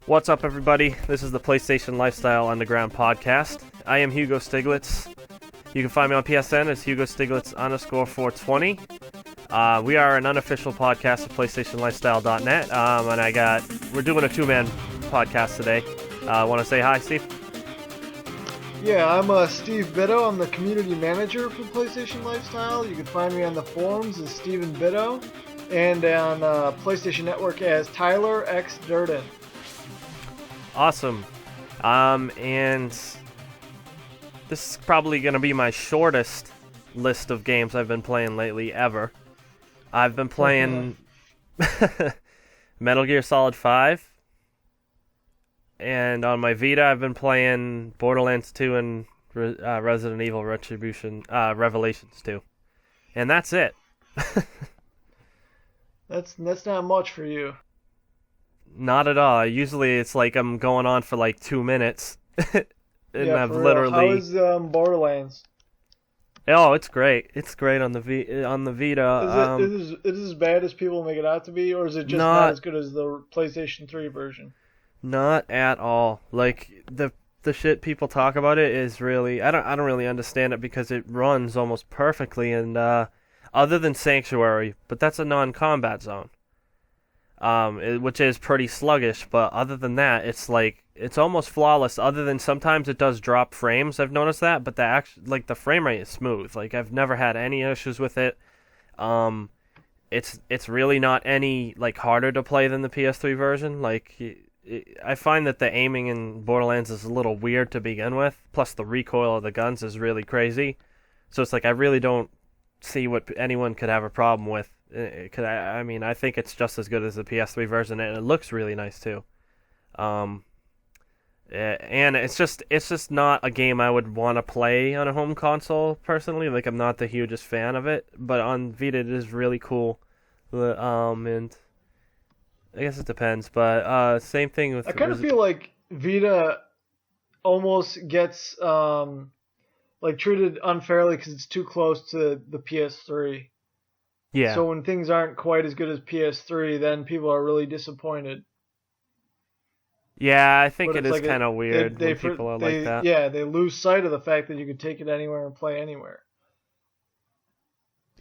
What's up, everybody? This is the PlayStation Lifestyle Underground Podcast. I am Hugo Stiglitz. You can find me on PSN as Hugo Stiglitz _420. We are an unofficial podcast of PlayStationLifestyle.net, and we're doing a two-man podcast today. Want to say hi, Steve? Yeah, I'm Steve Bitto. I'm the community manager for PlayStation Lifestyle. You can find me on the forums as Steven Bitto, and on PlayStation Network as TYLERxDURDEN. Awesome. And this is probably going to be my shortest list of games I've been playing lately ever. I've been playing Metal Gear Solid 5. And on my Vita, I've been playing Borderlands 2 and Resident Evil Revelations 2. And that's it. That's not much for you. Not at all. Usually it's like I'm going on for like 2 minutes. And yeah, I've for literally... Real. How is Borderlands? Oh, it's great. It's great on the Vita. Is it as bad as people make it out to be, or is it just not as good as the PlayStation 3 version? Not at all. Like the shit people talk about it is really I don't really understand it because it runs almost perfectly, and other than Sanctuary, but that's a non-combat zone. Which is pretty sluggish, but other than that, it's almost flawless. Other than sometimes it does drop frames, I've noticed that, but the frame rate is smooth. Like I've never had any issues with it. It's really not any like harder to play than the PS3 version. Like I find that the aiming in Borderlands is a little weird to begin with. Plus the recoil of the guns is really crazy. So it's like I really don't see what anyone could have a problem with. Cause I think it's just as good as the PS3 version, and it looks really nice too. And it's just not a game I would want to play on a home console personally. Like I'm not the hugest fan of it, but on Vita it is really cool. And I guess it depends, but same thing with. I kind of feel like Vita almost gets treated unfairly because it's too close to the PS3. Yeah. So when things aren't quite as good as PS3, then people are really disappointed. Yeah, I think it is kind of weird when people are like that. Yeah, they lose sight of the fact that you can take it anywhere and play anywhere.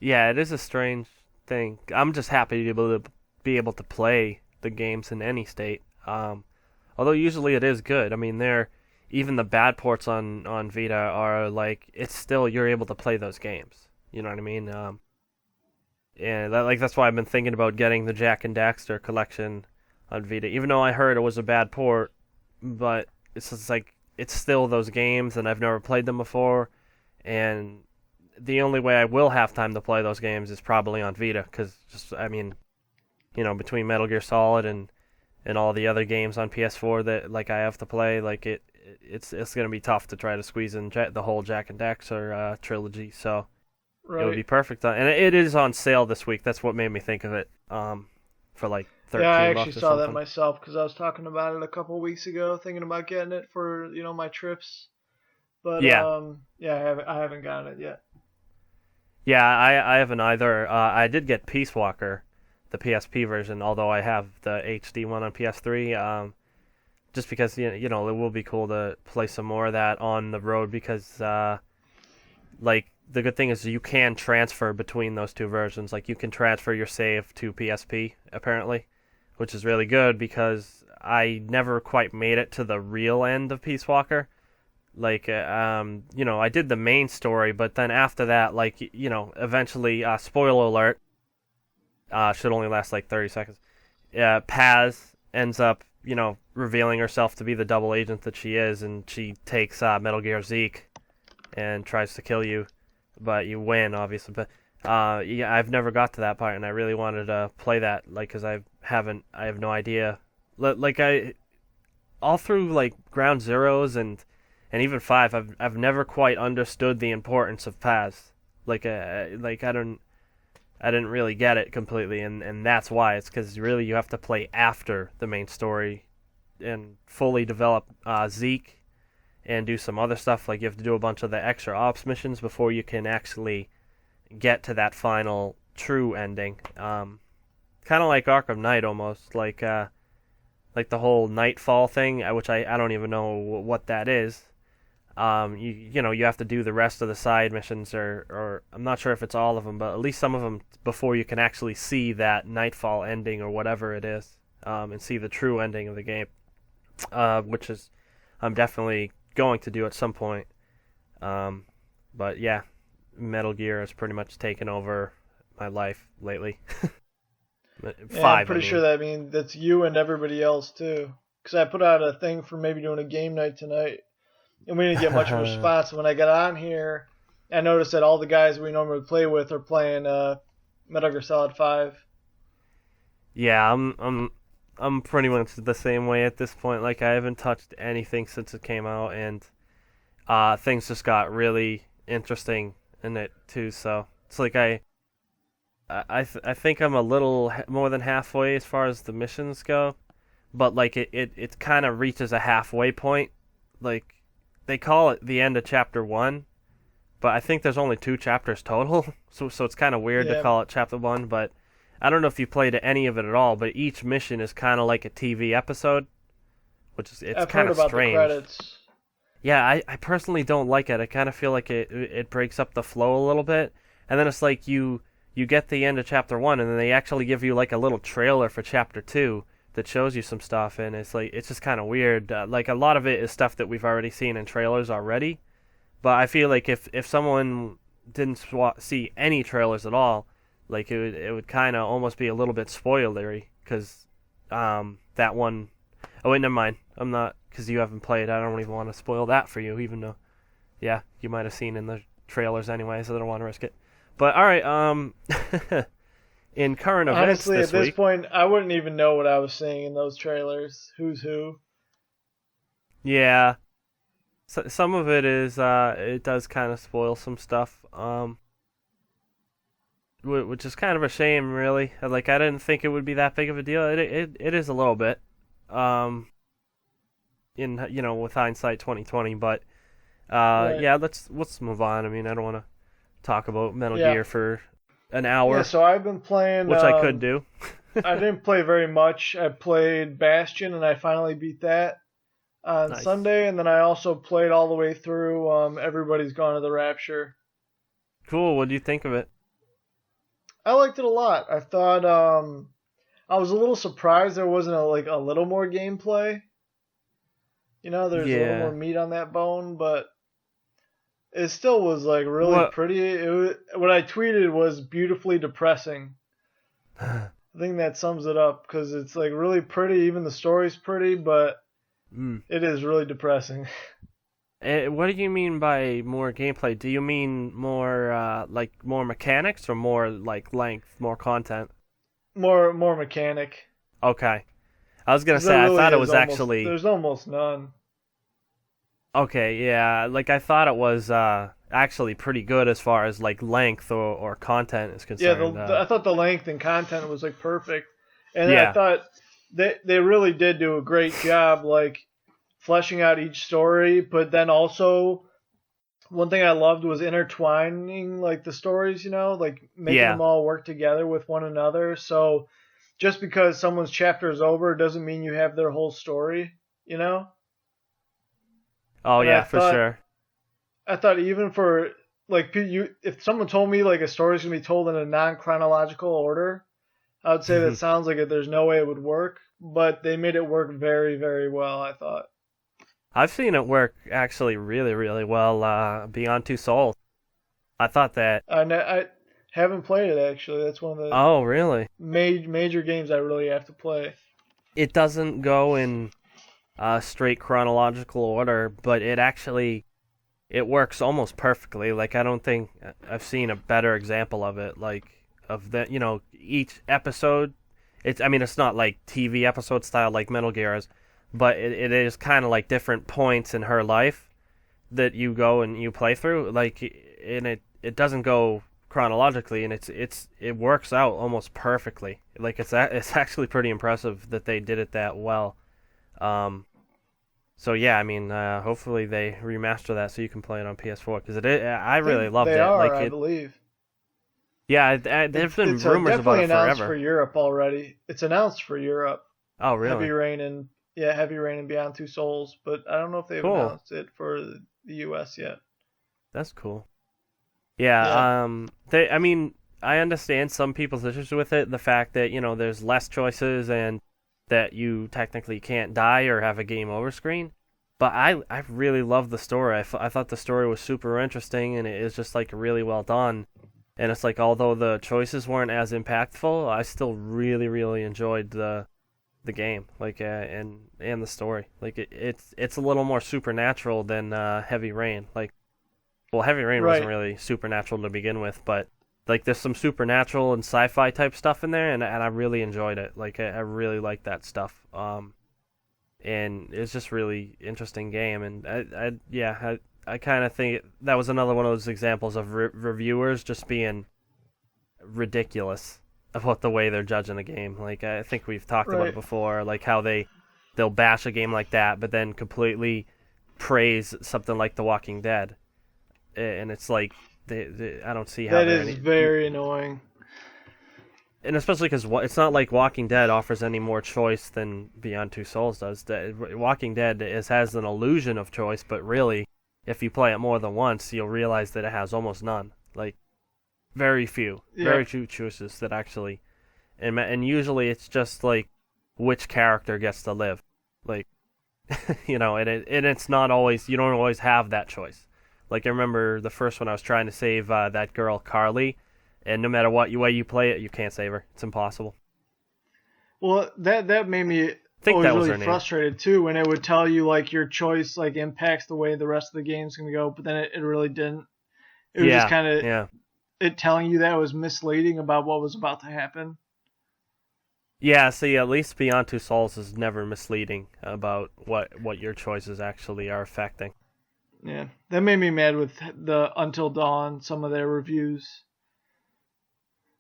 Yeah, it is a strange thing. I'm just happy to be able to play the games in any state. Although usually it is good. I mean, even the bad ports on Vita are like it's still you're able to play those games. You know what I mean? And that's why I've been thinking about getting the Jak and Daxter collection on Vita, even though I heard it was a bad port, but it's just like it's still those games, and I've never played them before, and the only way I will have time to play those games is probably on Vita, because between Metal Gear Solid and all the other games on PS4 that like I have to play, like it's gonna be tough to try to squeeze in the whole Jak and Daxter trilogy, so. Right. It would be perfect. And it is on sale this week. That's what made me think of it. For like $13. Yeah, I actually saw that myself because I was talking about it a couple of weeks ago, thinking about getting it for my trips. But yeah, I haven't gotten it yet. Yeah, I haven't either. I did get Peace Walker, the PSP version, although I have the HD one on PS3. Just because it will be cool to play some more of that on the road because the good thing is you can transfer between those two versions. Like you can transfer your save to PSP apparently, which is really good because I never quite made it to the real end of Peace Walker. Like I did the main story, but then after that, eventually, spoiler alert, should only last like 30 seconds. Paz ends up, revealing herself to be the double agent that she is, and she takes Metal Gear Zeke and tries to kill you. But you win, obviously. But I've never got to that part, and I really wanted to play that, because I have no idea. All through Ground Zeroes and even 5, I've never quite understood the importance of Paz. I didn't really get it completely, and that's why. It's because really you have to play after the main story and fully develop Zeke. And do some other stuff, like you have to do a bunch of the extra ops missions before you can actually get to that final true ending. Kind of like Arkham Knight almost. like the whole Nightfall thing, which I don't even know what that is. You have to do the rest of the side missions, or I'm not sure if it's all of them, but at least some of them before you can actually see that Nightfall ending or whatever it is, and see the true ending of the game, which is I'm definitely going to do at some point. But yeah, Metal Gear has pretty much taken over my life lately. I'm pretty sure that's you and everybody else too. Because I put out a thing for maybe doing a game night tonight, and we didn't get much of a response. When I got on here, I noticed that all the guys we normally play with are playing Metal Gear Solid 5. Yeah, I'm pretty much the same way at this point. Like, I haven't touched anything since it came out, and things just got really interesting in it too. So it's like I think I'm a little more than halfway as far as the missions go, but like it kind of reaches a halfway point. Like, they call it the end of chapter 1, but I think there's only 2 chapters total, so it's kind of weird to call it chapter 1. But I don't know if you played any of it at all, but each mission is kind of like a TV episode, which is it's kind of strange. I've heard about the credits. Yeah, I personally don't like it. I kind of feel like it breaks up the flow a little bit, and then it's like you get the end of chapter 1, and then they actually give you like a little trailer for chapter 2 that shows you some stuff, and it's like it's just kind of weird. Like, a lot of it is stuff that we've already seen in trailers already, but I feel like if someone didn't see any trailers at all, like it would kind of almost be a little bit spoilery, because that one. Oh wait, never mind. I'm not, because you haven't played. I don't even want to spoil that for you, even though, yeah, you might have seen in the trailers anyway, so I don't want to risk it. But all right, in current events honestly, this at this week, point, I wouldn't even know what I was seeing in those trailers. Who's who? yeah, so, some of it is it does kind of spoil some stuff, which is kind of a shame, really. Like, I didn't think it would be that big of a deal. It is a little bit, in with hindsight 2020, but Right. yeah, let's move on. I mean, I don't want to talk about Metal Gear for an hour. Yeah, so I've been playing, which I could do. I didn't play very much. I played Bastion, and I finally beat that on Sunday, and then I also played all the way through Everybody's Gone to the Rapture. Cool. What do you think of it? I liked it a lot. I thought I was a little surprised there wasn't a little more gameplay. There's a little more meat on that bone, but it still was like really pretty. What I tweeted was beautifully depressing. I think that sums it up, because it's like really pretty. Even the story's pretty, but it is really depressing. What do you mean by more gameplay? Do you mean more like more mechanics, or more like length, more content? More mechanic. Okay. I was gonna say, I thought it was actually. There's almost none. Okay, yeah, like I thought it was actually pretty good as far as like length or content is concerned. Yeah, I thought the length and content was like perfect, and I thought they really did do a great job, like fleshing out each story. But then also, one thing I loved was intertwining like the stories, like making them all work together with one another. So just because someone's chapter is over doesn't mean you have their whole story, Oh, and yeah, for sure. I thought even for, like, if someone told me, like, a story's going to be told in a non-chronological order, I would say that sounds like there's no way it would work, but they made it work very, very well, I thought. I've seen it work, actually, really, really well, Beyond Two Souls. I thought that... I haven't played it, actually. That's one of the... Oh, really? Major games I really have to play. It doesn't go in... straight chronological order, but it works almost perfectly. Like, I don't think I've seen a better example of it. Like, of the each episode, it's not like TV episode style like Metal Gear is, but it is kind of like different points in her life that you go and you play through. Like, and it doesn't go chronologically, and it works out almost perfectly. Like, it's actually pretty impressive that they did it that well. So yeah, I mean, hopefully they remaster that so you can play it on PS4, because I really loved it. I believe. Yeah, there's been rumors about it forever. It's announced for Europe already. It's announced for Europe. Oh, Heavy really? Rain and Heavy Rain and Beyond Two Souls, but I don't know if they've Cool. announced it for the US yet. That's cool. Yeah. Yeah, I mean, I understand some people's issues with it. The fact that, there's less choices and that you technically can't die or have a game over screen. But I really love the story. I thought the story was super interesting, and it is just like really well done. And it's like, although the choices weren't as impactful, I still really, really enjoyed the game, like and the story. Like it's a little more supernatural than Heavy Rain. Like, well, Heavy Rain wasn't really supernatural to begin with, but like there's some supernatural and sci-fi type stuff in there, and I really enjoyed it. Like I really liked that stuff. And it's just really interesting game, and I kind of think that was another one of those examples of reviewers just being ridiculous about the way they're judging a game. Like I think we've talked about it before, like how they'll bash a game like that, but then completely praise something like The Walking Dead, and it's like I don't see how that is very annoying. And especially because it's not like Walking Dead offers any more choice than Beyond Two Souls does. Walking Dead has an illusion of choice, but really, if you play it more than once, you'll realize that it has almost none. Like, very few choices that actually, and usually it's just like which character gets to live, like, and it's not always, you don't always have that choice. Like I remember the first one I was trying to save that girl Carly. And no matter what way you play it, you can't save her. It's impossible. Well, that made me really frustrated too, when it would tell you like your choice like impacts the way the rest of the game's gonna go, but then it really didn't. It was just kind of it telling you that it was misleading about what was about to happen. Yeah, see, at least Beyond Two Souls is never misleading about what your choices actually are affecting. Yeah, that made me mad with the Until Dawn, some of their reviews.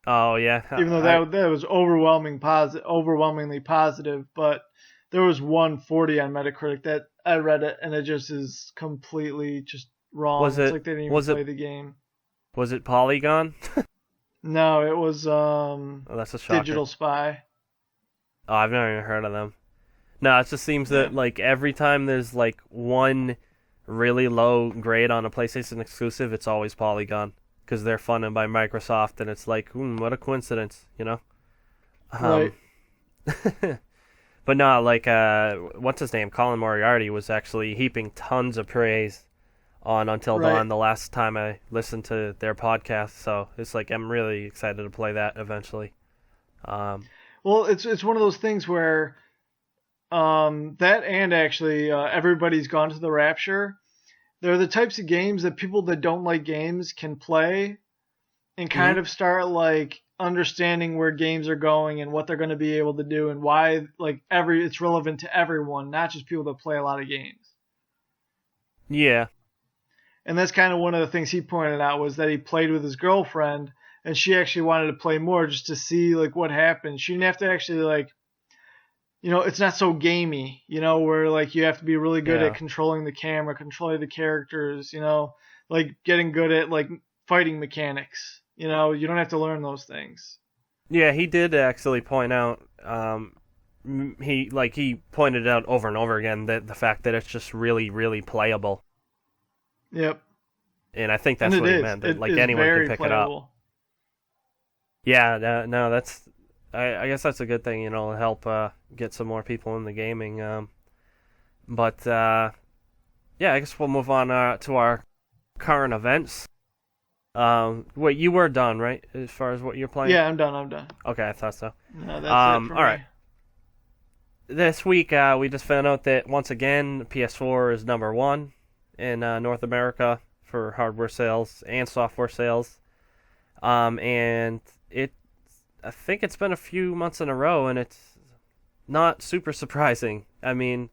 Oh yeah, even though that was overwhelmingly positive, but there was 140 on Metacritic that I read it, and it just is completely just wrong. It's like they didn't even play the game. Was it Polygon? No, it was that's a shocker. Digital Spy. Oh, I've never even heard of them. No, it just seems that like every time there's like one really low grade on a PlayStation exclusive, it's always Polygon. Because they're funded by Microsoft, and it's like, what a coincidence, Right. But no, like, what's his name? Colin Moriarty was actually heaping tons of praise on Until Dawn the last time I listened to their podcast. So it's like I'm really excited to play that eventually. Well, it's one of those things where that and actually Everybody's Gone to the Rapture. They're the types of games that people that don't like games can play and kind of start like understanding where games are going and what they're going to be able to do and why like it's relevant to everyone, not just people that play a lot of games. Yeah. And that's kind of one of the things he pointed out, was that he played with his girlfriend and she actually wanted to play more just to see like what happened. She didn't have to actually like, it's not so gamey, where like you have to be really good at controlling the camera, controlling the characters, like getting good at like fighting mechanics. You don't have to learn those things. Yeah, he did actually point out, he pointed out over and over again that the fact that it's just really, really playable. Yep. And I think that's what he meant, that like anyone can pick playable. it up. Yeah, no, that's... I guess that's a good thing, help get some more people in the gaming. But I guess we'll move on to our current events. Wait, you were done, right? As far as what you're playing? Yeah, I'm done. Okay, I thought so. No, that's it for all right. This week, we just found out that once again, PS4 is number one in North America for hardware sales and software sales. And I think it's been a few months in a row, and it's not super surprising. I mean,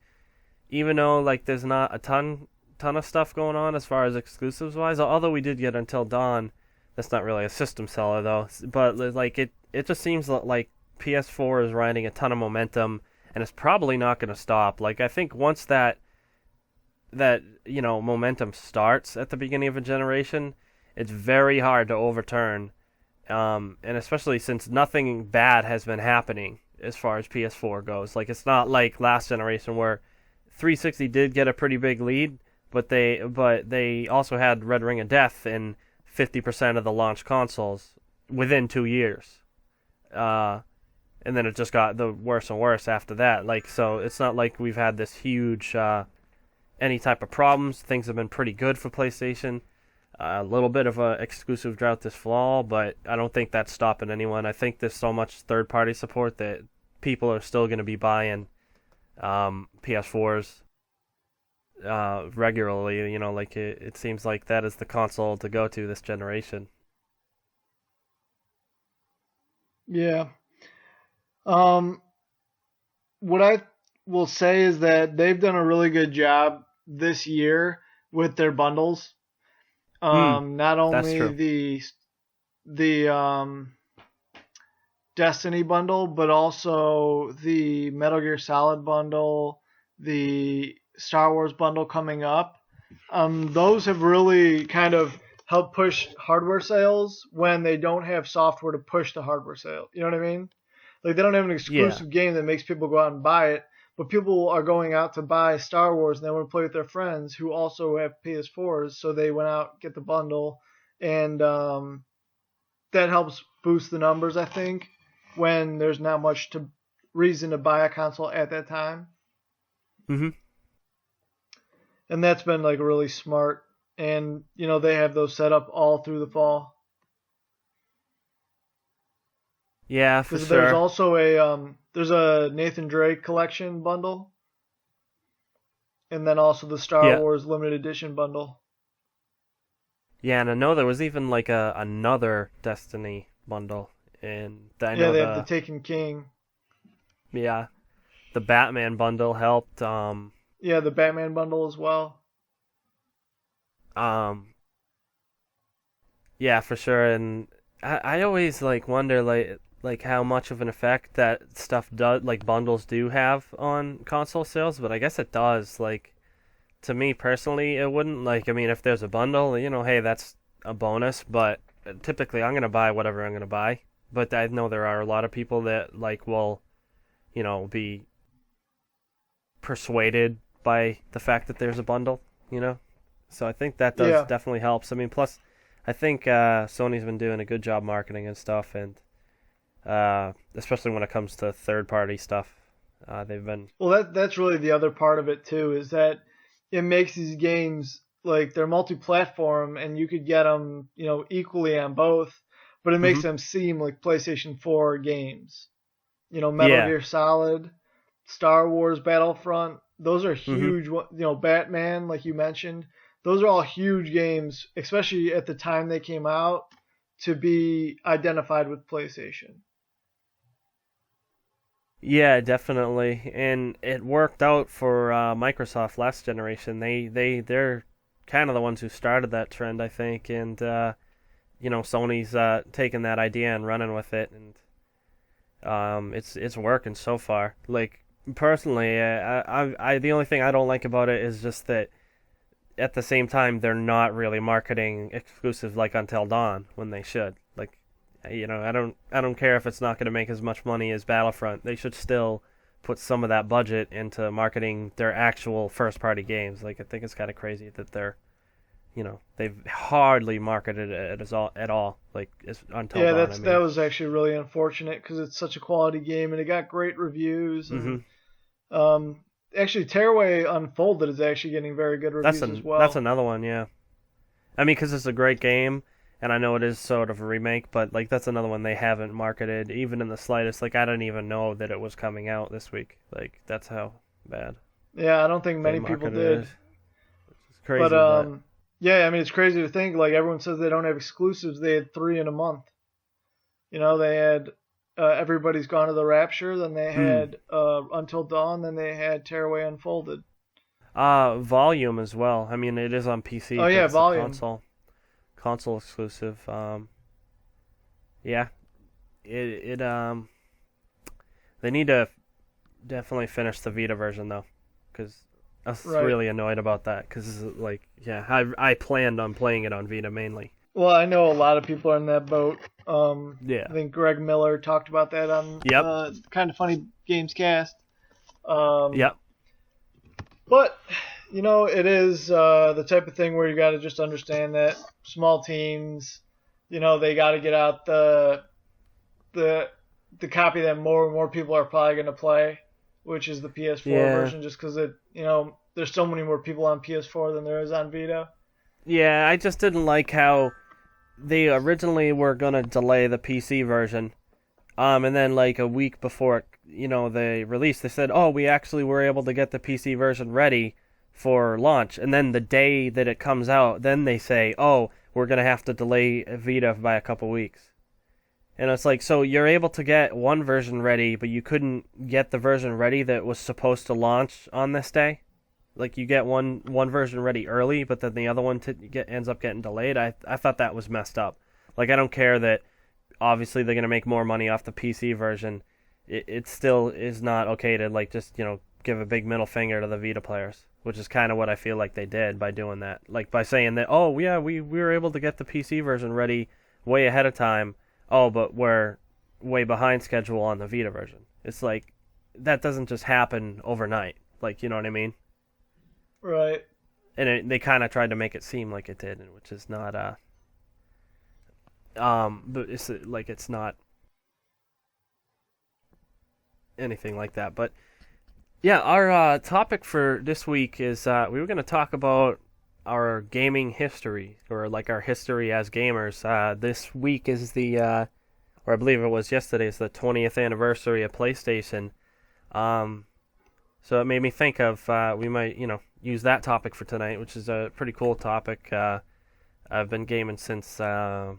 even though like there's not a ton of stuff going on as far as exclusives wise, although we did get Until Dawn, that's not really a system seller though. But like it just seems like PS4 is riding a ton of momentum, and it's probably not going to stop. Like I think once that momentum starts at the beginning of a generation, it's very hard to overturn. And especially since nothing bad has been happening as far as PS4 goes. Like, it's not like last generation where 360 did get a pretty big lead, but they also had Red Ring of Death in 50% of the launch consoles within 2 years. And then it just got the worse and worse after that. Like, so it's not like we've had this huge any type of problems. Things have been pretty good for PlayStation. A little bit of a exclusive drought this fall, but I don't think that's stopping anyone. I think there's so much third-party support that people are still going to be buying PS4s regularly. You know, like it seems like that is the console to go to this generation. Yeah. What I will say is that they've done a really good job this year with their bundles. Not only the Destiny bundle, but also the Metal Gear Solid bundle, the Star Wars bundle coming up. Those have really kind of helped push hardware sales when they don't have software to push the hardware sale. You know what I mean? Like, they don't have an exclusive game that makes people go out and buy it, but people are going out to buy Star Wars and they want to play with their friends who also have PS4s, so they went out, get the bundle, and that helps boost the numbers, I think, when there's not much reason to buy a console at that time. Mm-hmm. And that's been, like, really smart. And, you know, they have those set up all through the fall. Yeah, for sure. There's also there's a Nathan Drake collection bundle, and then also the Star Wars limited edition bundle. Yeah, and I know there was even like another Destiny bundle, and I know they have the Taken King. Yeah, the Batman bundle helped. Yeah, the Batman bundle as well. Yeah, for sure, and I always like wonder like how much of an effect that stuff does, like bundles do have on console sales, but I guess it does. Like, to me personally, it wouldn't. Like, I mean, if there's a bundle, you know, hey, that's a bonus, but typically I'm going to buy whatever I'm going to buy. But I know there are a lot of people that, like, will, you know, be persuaded by the fact that there's a bundle, you know? So I think that does definitely helps. I mean, plus, I think Sony's been doing a good job marketing and stuff, and especially when it comes to third-party stuff. They've been... Well, that's really the other part of it, too, is that it makes these games, like, they're multi-platform, and you could get them, you know, equally on both, but it makes them seem like PlayStation 4 games. You know, Metal Gear Solid, Star Wars Battlefront, those are huge, you know, Batman, like you mentioned, those are all huge games, especially at the time they came out, to be identified with PlayStation. Yeah, definitely, and it worked out for Microsoft last generation. They're kind of the ones who started that trend, I think, and you know, Sony's taken that idea and running with it, and it's working so far. Like, personally, I the only thing I don't like about it is just that at the same time they're not really marketing exclusive like Until Dawn when they should. Like, you know, I don't care if it's not going to make as much money as Battlefront. They should still put some of that budget into marketing their actual first-party games. Like, I think it's kind of crazy that they're, you know, they've hardly marketed it at all. Like, Until Dawn. That was actually really unfortunate because it's such a quality game and it got great reviews. And, actually, Tearaway Unfolded is actually getting very good reviews as well. That's another one, yeah. I mean, because it's a great game. And I know it is sort of a remake, but like that's another one they haven't marketed even in the slightest. Like, I didn't even know that it was coming out this week. Like, that's how bad. Yeah, I don't think many people did. It's crazy. But yeah, I mean, it's crazy to think. Like, everyone says they don't have exclusives. They had 3 in a month. You know, they had Everybody's Gone to the Rapture, then they had Until Dawn, then they had Tearaway Unfolded. Volume as well. I mean, it is on PC. Oh yeah, Volume. Console exclusive. Yeah, it they need to definitely finish the Vita version though, because I was really annoyed about that. Because like, yeah, I planned on playing it on Vita mainly. Well, I know a lot of people are in that boat. Yeah. I think Greg Miller talked about that on Kind of Funny Games Cast. Yep. But, it is the type of thing where you got to just understand that small teams, they got to get out the copy that more and more people are probably going to play, which is the PS4 version, just because there's so many more people on PS4 than there is on Vita. Yeah, I just didn't like how they originally were going to delay the PC version, and then like a week before they released, they said, oh, we actually were able to get the PC version ready for launch, and then the day that it comes out, then they say, oh, we're going to have to delay Vita by a couple weeks. And it's like, so you're able to get one version ready, but you couldn't get the version ready that was supposed to launch on this day? Like, you get one version ready early, but then the other one ends up getting delayed? I thought that was messed up. Like, I don't care that obviously they're going to make more money off the PC version. It still is not okay to, like, just, give a big middle finger to the Vita players, which is kind of what I feel like they did by doing that. Like, by saying that, oh, yeah, we were able to get the PC version ready way ahead of time. Oh, but we're way behind schedule on the Vita version. It's like, that doesn't just happen overnight. Like, you know what I mean? Right. And they kind of tried to make it seem like it did, which is not, but it's not anything like that. But, yeah, our topic for this week is, we were going to talk about our gaming history, or like our history as gamers. This week is or I believe it was yesterday, is the 20th anniversary of PlayStation. So it made me think of we might, use that topic for tonight, which is a pretty cool topic. I've been gaming since early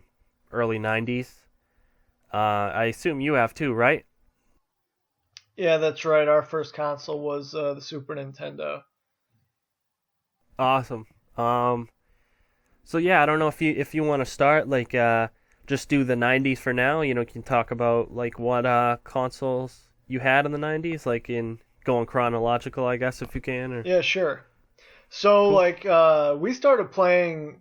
90s. I assume you have too, right? Yeah, that's right. Our first console was the Super Nintendo. Awesome. So yeah, I don't know if you want to start, like, just do the 90s for now. You can talk about like what consoles you had in the 90s, like in going chronological, I guess, if you can. Or... Yeah, sure. So cool. Like we started playing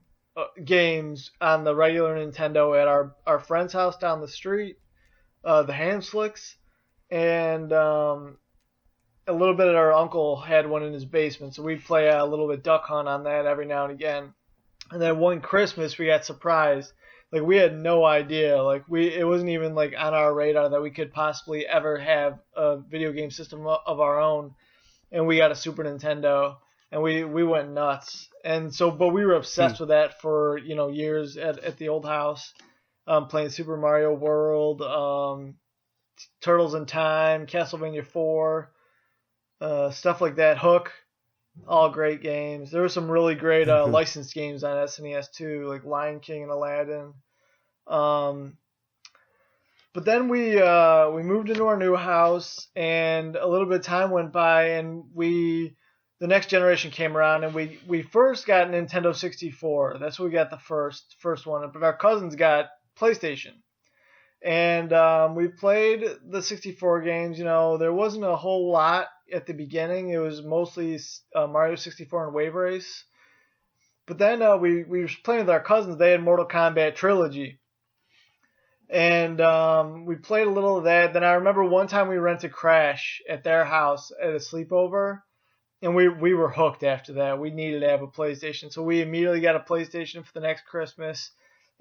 games on the regular Nintendo at our friend's house down the street, the Hamslicks, and a little bit of our uncle had one in his basement, so we'd play a little bit Duck Hunt on that every now and again. And then one Christmas we got surprised. Like, we had no idea. Like, it wasn't even like on our radar that we could possibly ever have a video game system of our own. And we got a Super Nintendo, and we went nuts. And so, but we were obsessed with that for years at the old house, playing Super Mario World, Turtles in Time, Castlevania 4. Stuff like that. Hook, all great games. There were some really great licensed games on SNES too, like Lion King and Aladdin. But then we moved into our new house, and a little bit of time went by, and the next generation came around, and we first got Nintendo 64. That's what we got, the first one. But our cousins got PlayStation. And we played the 64 games. There wasn't a whole lot at the beginning. It was mostly Mario 64 and Wave Race. But then we were playing with our cousins. They had Mortal Kombat Trilogy. And we played a little of that. Then I remember one time we rented Crash at their house at a sleepover. And we were hooked after that. We needed to have a PlayStation. So we immediately got a PlayStation for the next Christmas.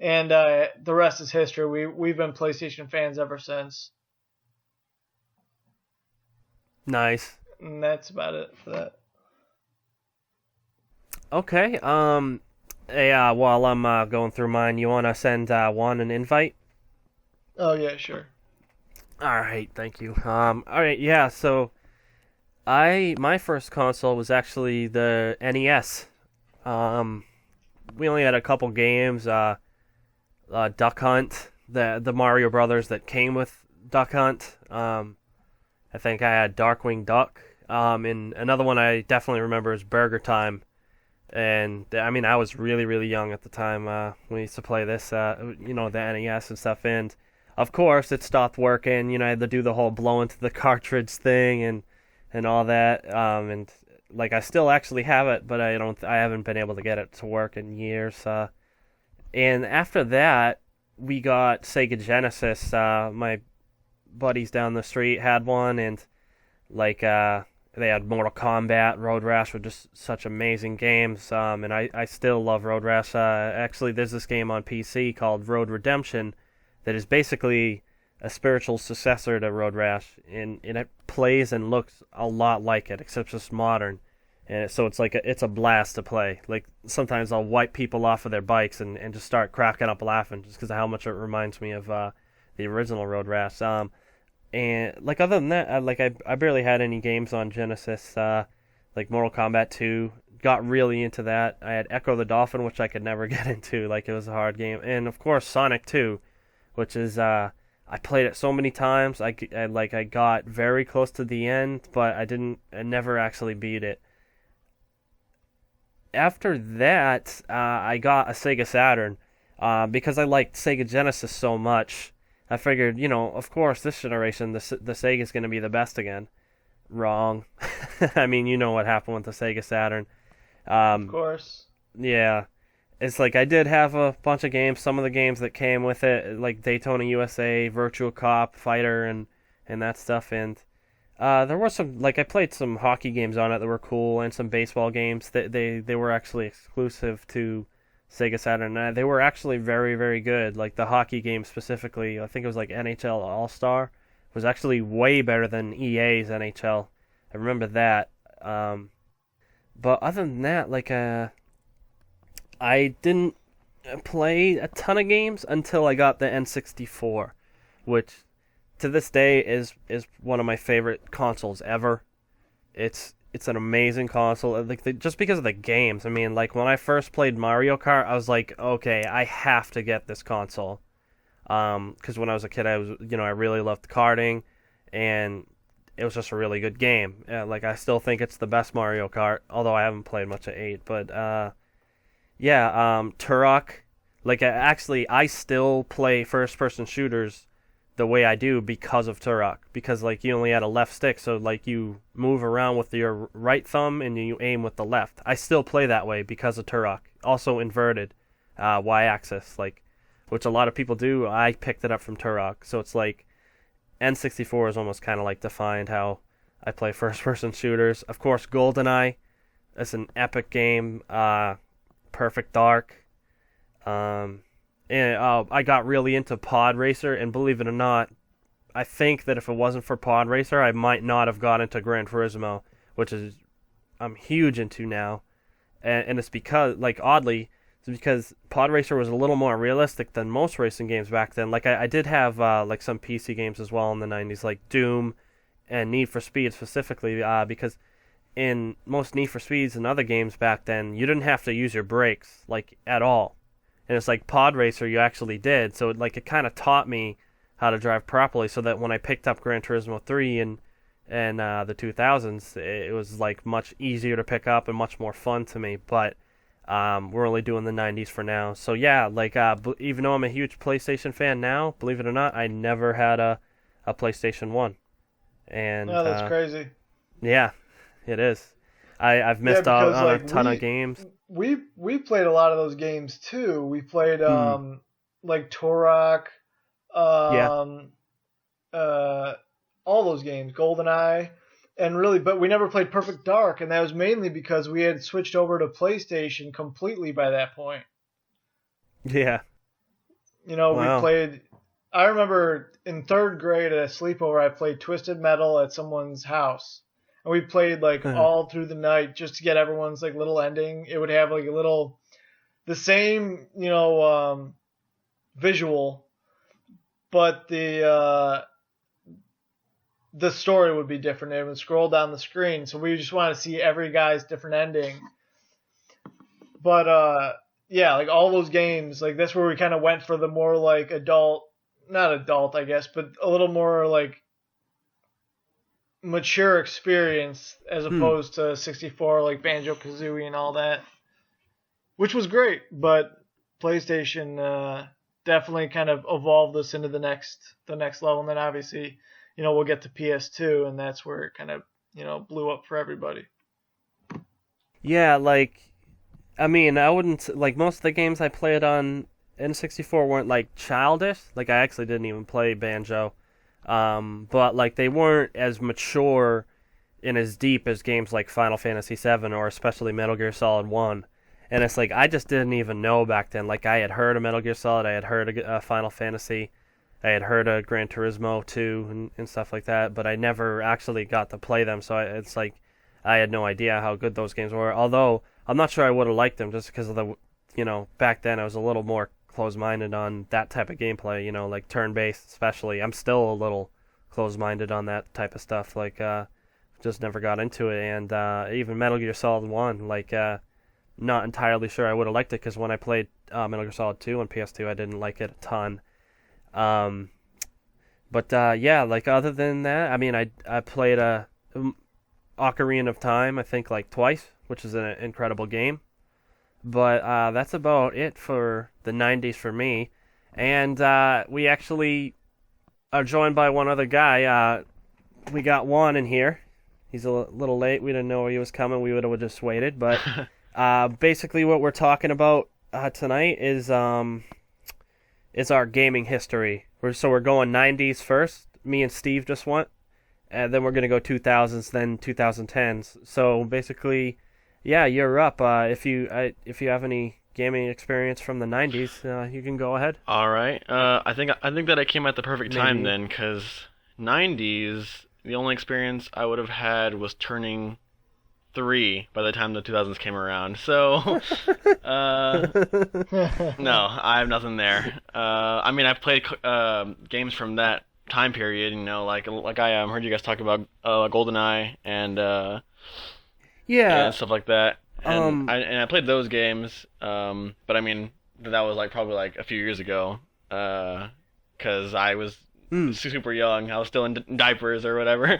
And the rest is history. We've been PlayStation fans ever since. Nice. And that's about it for that. Okay. Yeah. While I'm going through mine, you want to send Juan an invite? Oh yeah, sure. All right. Thank you. All right. Yeah. So, my first console was actually the NES. We only had a couple games. Duck Hunt, the Mario Brothers that came with Duck Hunt. I think I had Darkwing Duck. And another one I definitely remember is Burger Time. And I mean, I was really, really young at the time when we used to play this, the NES and stuff. And of course, it stopped working. I had to do the whole blow into the cartridge thing and all that. And like, I still actually have it, but I haven't been able to get it to work in years. And after that, we got Sega Genesis. My buddies down the street had one, and like they had Mortal Kombat, Road Rash were just such amazing games. And I still love Road Rash. Actually, there's this game on PC called Road Redemption that is basically a spiritual successor to Road Rash, and it plays and looks a lot like it, except just modern. And so it's like it's a blast to play. Like sometimes I'll wipe people off of their bikes and just start cracking up laughing just because of how much it reminds me of the original Road Rash. And like other than that, I barely had any games on Genesis. Like Mortal Kombat 2, got really into that. I had Echo the Dolphin, which I could never get into. Like it was a hard game, and of course Sonic 2, which is I played it so many times. I got very close to the end, but I never actually beat it. After that, I got a Sega Saturn because I liked Sega Genesis so much. I figured, of course, this generation, the Sega is going to be the best again. Wrong. I mean, you know what happened with the Sega Saturn. Of course. Yeah. It's like I did have a bunch of games. Some of the games that came with it, like Daytona USA, Virtual Cop, Fighter, and that stuff. And there were some, like I played some hockey games on it that were cool, and some baseball games that they were actually exclusive to Sega Saturn. They were actually very, very good. Like the hockey game specifically, I think it was like NHL All-Star, was actually way better than EA's NHL. I remember that. But other than that, like I didn't play a ton of games until I got the N64, which to this day is one of my favorite consoles ever. It's an amazing console, like just because of the games. I mean, like when I first played Mario Kart, I was like, okay, I have to get this console. Because when I was a kid, I really loved karting, and it was just a really good game. Like I still think it's the best Mario Kart, although I haven't played much of 8. But Turok. Like I still play first-person shooters the way I do because of Turok. Because like you only had a left stick, so like you move around with your right thumb and you aim with the left. I still play that way because of Turok. Also inverted y-axis, like which a lot of people do. I picked it up from Turok, so it's like N64 is almost kind of like defined how I play first-person shooters. Of course, GoldenEye. It's an epic game. Perfect Dark. And I got really into Pod Racer, and believe it or not, I think that if it wasn't for Pod Racer, I might not have got into Gran Turismo, which is I'm huge into now. And it's because, like, oddly, it's because Pod Racer was a little more realistic than most racing games back then. Like, I did have, like, some PC games as well in the 90s, like Doom and Need for Speed specifically, because in most Need for Speeds and other games back then, you didn't have to use your brakes, like, at all. And it's like Pod Racer, you actually did. So, it kind of taught me how to drive properly, so that when I picked up Gran Turismo 3 and the 2000s, it was, like, much easier to pick up and much more fun to me. But we're only doing the 90s for now. So, yeah, like, even though I'm a huge PlayStation fan now, believe it or not, I never had a PlayStation 1. And, no, that's crazy. Yeah, it is. I've missed out on a ton of games. We played a lot of those games too. We played like Turok, all those games, GoldenEye, and really, but we never played Perfect Dark, and that was mainly because we had switched over to PlayStation completely by that point. Yeah. Wow. We played. I remember in 3rd grade at a sleepover, I played Twisted Metal at someone's house. And we played like all through the night just to get everyone's like little ending. It would have like a little, the same, visual, but the story would be different. It would scroll down the screen. So we just want to see every guy's different ending. But yeah, like all those games, like that's where we kind of went for the more like not adult, I guess, but a little more like mature experience as opposed to 64, like Banjo-Kazooie and all that, which was great. But PlayStation definitely kind of evolved us into the next level, and then obviously we'll get to PS2, and that's where it kind of blew up for everybody. Yeah, like I mean, I wouldn't, like most of the games I played on N64 weren't like childish. Like I actually didn't even play Banjo, but like they weren't as mature and as deep as games like Final Fantasy VII or especially Metal Gear Solid 1. And it's like I just didn't even know back then. Like I had heard of Metal Gear Solid, I had heard of Final Fantasy, I had heard of Gran Turismo 2 and stuff like that, but I never actually got to play them. So it's like I had no idea how good those games were. Although I'm not sure I would have liked them just because of the, back then I was a little more closed-minded on that type of gameplay. Like turn-based especially. I'm still a little closed-minded on that type of stuff. Like just never got into it. And even Metal Gear Solid 1, like not entirely sure I would have liked it because when I played Metal Gear Solid 2 on PS2, I didn't like it a ton. But yeah, like other than that, I mean, I played Ocarina of Time, I think like twice, which is an incredible game. But that's about it for the 90s for me. And we actually are joined by one other guy. We got Juan in here. He's a little late. We didn't know he was coming. We would have just waited. But basically what we're talking about tonight is our gaming history. We're going 90s first. Me and Steve just went. And then we're going to go 2000s, then 2010s. So basically, yeah, you're up. If you have any gaming experience from the 90s, you can go ahead. All right. I think that I came at the perfect time then, because 90s, the only experience I would have had was turning 3 by the time the 2000s came around. So, no, I have nothing there. I mean, I've played games from that time period, like I heard you guys talk about GoldenEye and and stuff like that. And I played those games, but I mean that was like probably like a few years ago, because I was super young. I was still in diapers or whatever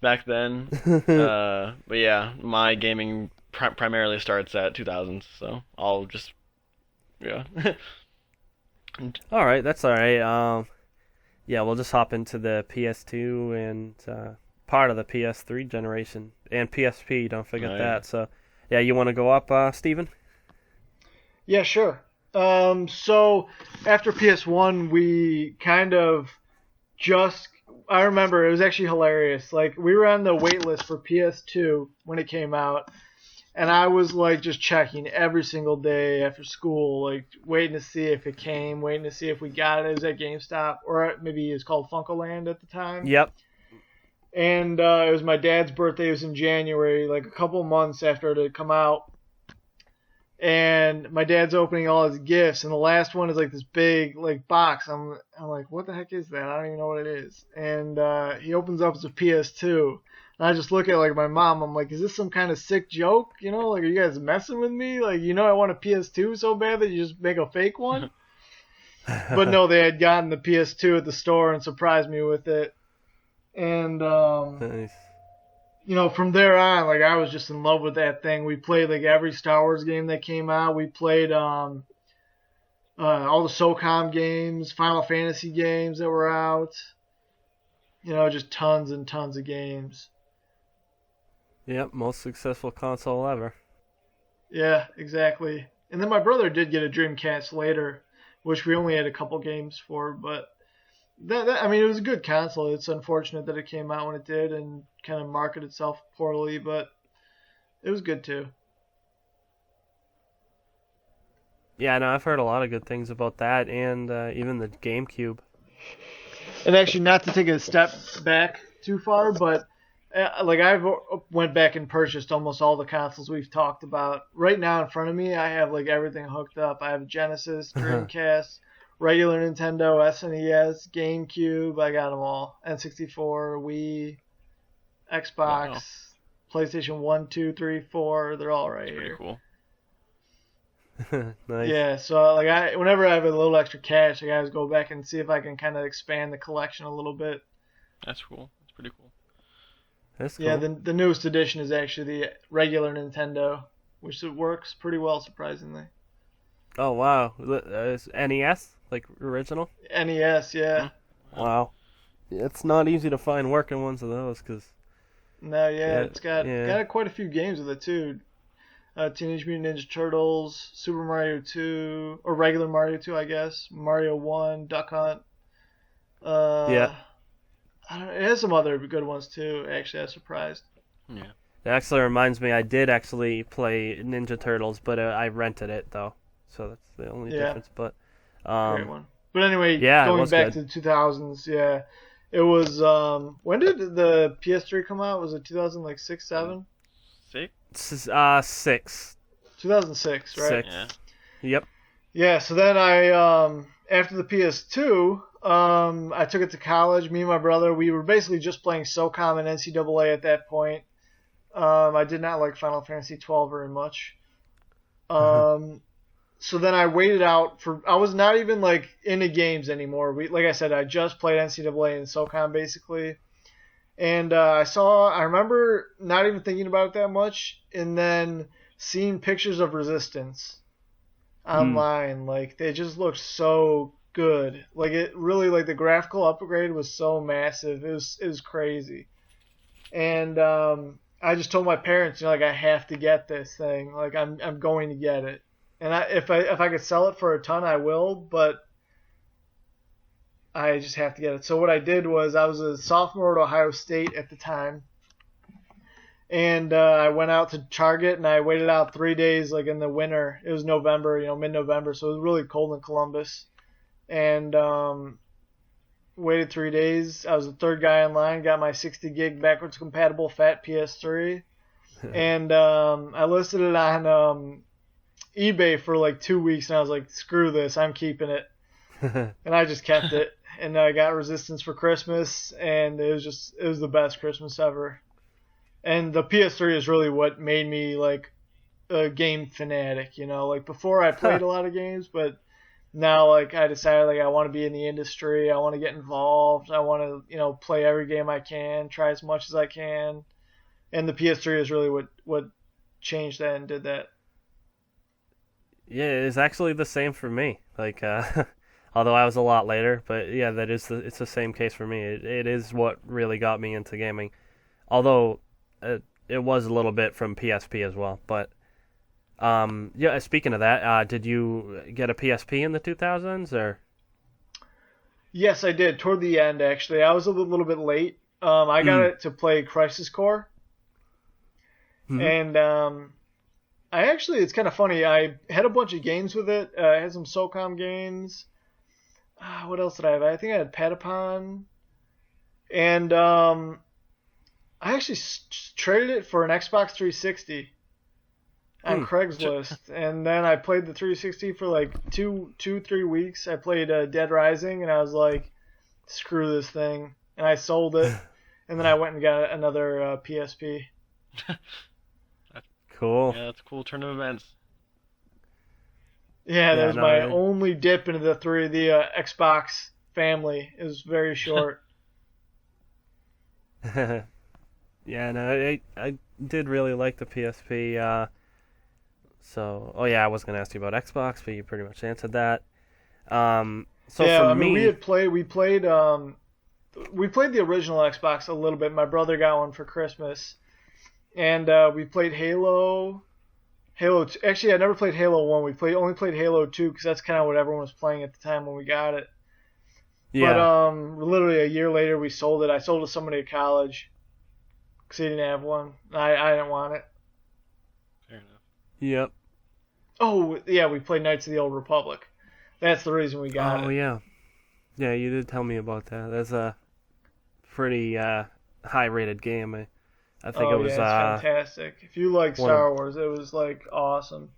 back then. But yeah, my gaming primarily starts at 2000s, so I'll just All right, that's all right. Yeah, we'll just hop into the PS2 and part of the PS3 generation and PSP. Don't forget that. So, yeah, you want to go up, Steven? Yeah, sure. So after PS1, we kind of I remember it was actually hilarious. Like we were on the wait list for PS2 when it came out, and I was like just checking every single day after school, like waiting to see if it came, waiting to see if we got it. It was at GameStop, or maybe it was called Funkoland at the time. Yep. And it was my dad's birthday. It was in January, like a couple months after it had come out. And my dad's opening all his gifts, and the last one is like this big like box. I'm like, what the heck is that? I don't even know what it is. And he opens up, it's a PS2. And I just look at like my mom. I'm like, is this some kind of sick joke? Like, are you guys messing with me? Like, I want a PS2 so bad that you just make a fake one? But no, they had gotten the PS2 at the store and surprised me with it. And Nice. From there on, like I was just in love with that thing. We played like every Star Wars game that came out. We played all the SOCOM games, Final Fantasy games that were out. Just tons and tons of games. Yep, most successful console ever. Yeah, exactly. And then my brother did get a Dreamcast later, which we only had a couple games for, but I mean, it was a good console. It's unfortunate that it came out when it did and kind of marketed itself poorly, but it was good too. Yeah, no, I've heard a lot of good things about that, and even the GameCube. And actually, not to take a step back too far, but like I've went back and purchased almost all the consoles we've talked about. Right now in front of me, I have like everything hooked up. I have a Genesis, Dreamcast, regular Nintendo, SNES, GameCube. I got them all. N64, Wii, Xbox, PlayStation 1, 2, 3, 4. They're all right here. Pretty cool. Nice. Yeah, so like whenever I have a little extra cash, I always go back and see if I can kind of expand the collection a little bit. That's cool. That's pretty cool. That's cool. Yeah, the newest edition is actually the regular Nintendo, which works pretty well, surprisingly. Oh, wow. Is NES, like original? NES, yeah. Wow. It's not easy to find working ones of those, because... No, yeah, it's got quite a few games with it, too. Teenage Mutant Ninja Turtles, Super Mario 2, or regular Mario 2, I guess. Mario 1, Duck Hunt. Yeah. I don't know, it has some other good ones too. Actually, I was surprised. Yeah. That actually reminds me, I did actually play Ninja Turtles, but I rented it though, so that's the only difference. But great one. But anyway, yeah, going back to the 2000s, yeah, it was. When did the PS3 come out? Was it 2006, 7? 6? 6. 2006, right? 6. Yeah. Yep. Yeah. So then I, after the PS2, I took it to college. Me and my brother, we were basically just playing SOCOM and NCAA at that point. I did not like Final Fantasy 12 very much. So then I waited out for. I was not even like into games anymore. Like I said, I just played NCAA and SOCOM basically. And I remember not even thinking about it that much, and then seeing pictures of Resistance online. Like, they just looked so good. Like, it really, like, the graphical upgrade was so massive. It was crazy. And I just told my parents, like, I have to get this thing. Like, I'm going to get it. And if I could sell it for a ton, I will, but I just have to get it. So what I did was, I was a sophomore at Ohio State at the time, and I went out to Target and I waited out 3 days, like in the winter. It was November, mid-November, so it was really cold in Columbus. And waited 3 days. I was the third guy in line, got my 60 gig backwards compatible fat PS3, and I listed it on eBay for like 2 weeks, and I was like, screw this, I'm keeping it. And I just kept it. And I got Resistance for Christmas, and it was the best Christmas ever. And the PS3 is really what made me like a game fanatic, like before I played a lot of games, but now like I decided like I want to be in the industry, I want to get involved, I want to, play every game I can, try as much as I can. And the PS3 is really what changed that and did that. Yeah, it's actually the same for me. Like although I was a lot later, but yeah, it's the same case for me. It is what really got me into gaming. Although it was a little bit from PSP as well. But yeah, speaking of that, did you get a PSP in the 2000s or? Yes, I did. Toward the end, actually, I was a little bit late. I got it to play Crisis Core, and it's kind of funny. I had a bunch of games with it. I had some SOCOM games. What else did I have? I think I had Patapon. And I actually traded it for an Xbox 360 on Craigslist. And then I played the 360 for like 3 weeks. I played Dead Rising, and I was like, screw this thing. And I sold it. And then I went and got another PSP. Cool. Yeah, that's a cool turn of events. Yeah, that was my only dip into the Xbox family. It was very short. Yeah, no, I did really like the PSP. So, I was gonna ask you about Xbox, but you pretty much answered that. So yeah, for me, we played the original Xbox a little bit. My brother got one for Christmas, and we played Halo 2. Actually, I never played Halo 1. We only played Halo 2 because that's kind of what everyone was playing at the time when we got it. Yeah. But literally a year later, we sold it. I sold it to somebody at college because he didn't have one. I didn't want it. Fair enough. Yep. Oh, yeah, we played Knights of the Old Republic. That's the reason we got it. Oh, yeah. Yeah, you did tell me about that. That's a pretty high-rated game. I think it was. Yeah, it's fantastic. If you like Star Wars, it was like awesome,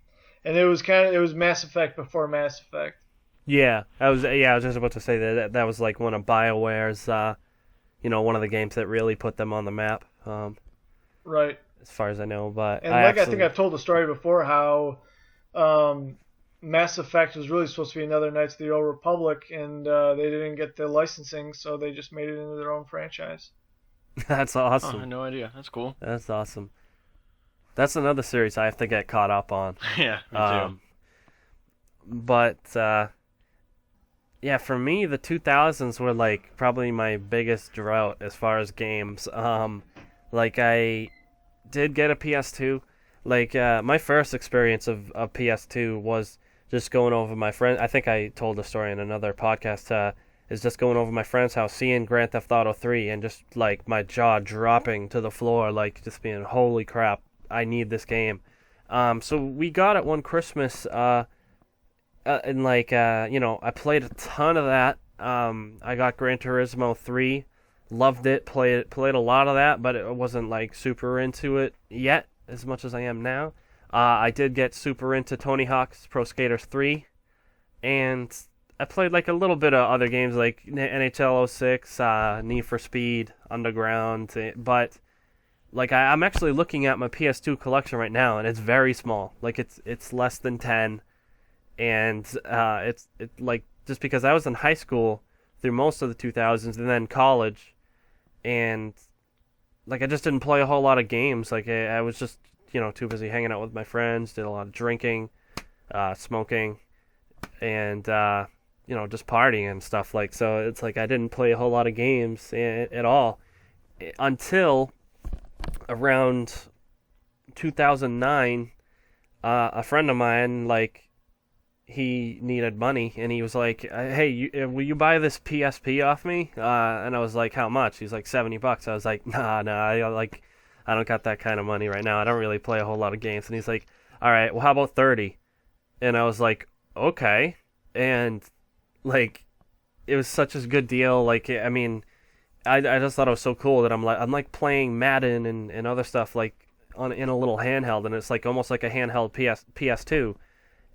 and it was Mass Effect before Mass Effect. Yeah, I was just about to say that was like one of BioWare's, one of the games that really put them on the map. Right. As far as I know, but I think I've told the story before how Mass Effect was really supposed to be another Knights of the Old Republic, and they didn't get the licensing, so they just made it into their own franchise. That's awesome. I had no idea. That's cool. That's awesome. That's another series I have to get caught up on. Yeah, me too. But yeah, for me, the 2000s were like probably my biggest drought as far as games. Like I did get a PS2, Like my first experience of PS2 was just going over my friend. I think I told the story in another podcast. Is just going over my friend's house, seeing Grand Theft Auto 3, and just like my jaw dropping to the floor, like just being, holy crap, I need this game. So we got it one Christmas, and like I played a ton of that. I got Gran Turismo 3, loved it, played a lot of that, but it wasn't like super into it yet as much as I am now. I did get super into Tony Hawk's Pro Skater 3, and I played like a little bit of other games like NHL 06, Need for Speed, Underground, but like I'm actually looking at my PS2 collection right now, and it's very small. Like it's less than 10, and it's like just because I was in high school through most of the 2000s and then college, and like I just didn't play a whole lot of games. Like I was just too busy hanging out with my friends, did a lot of drinking, smoking, and just partying and stuff. Like, so it's like I didn't play a whole lot of games at all until around 2009. A friend of mine, like, he needed money, and he was like, hey, will you buy this PSP off me? And I was like, how much? He's like, $70. I was like, nah, I don't got that kind of money right now. I don't really play a whole lot of games. And he's like, all right, well, how about 30? And I was like, okay. And like, it was such a good deal. Like, I mean, I just thought it was so cool that I'm like playing Madden and other stuff like in a little handheld, and it's like almost like a handheld PS2.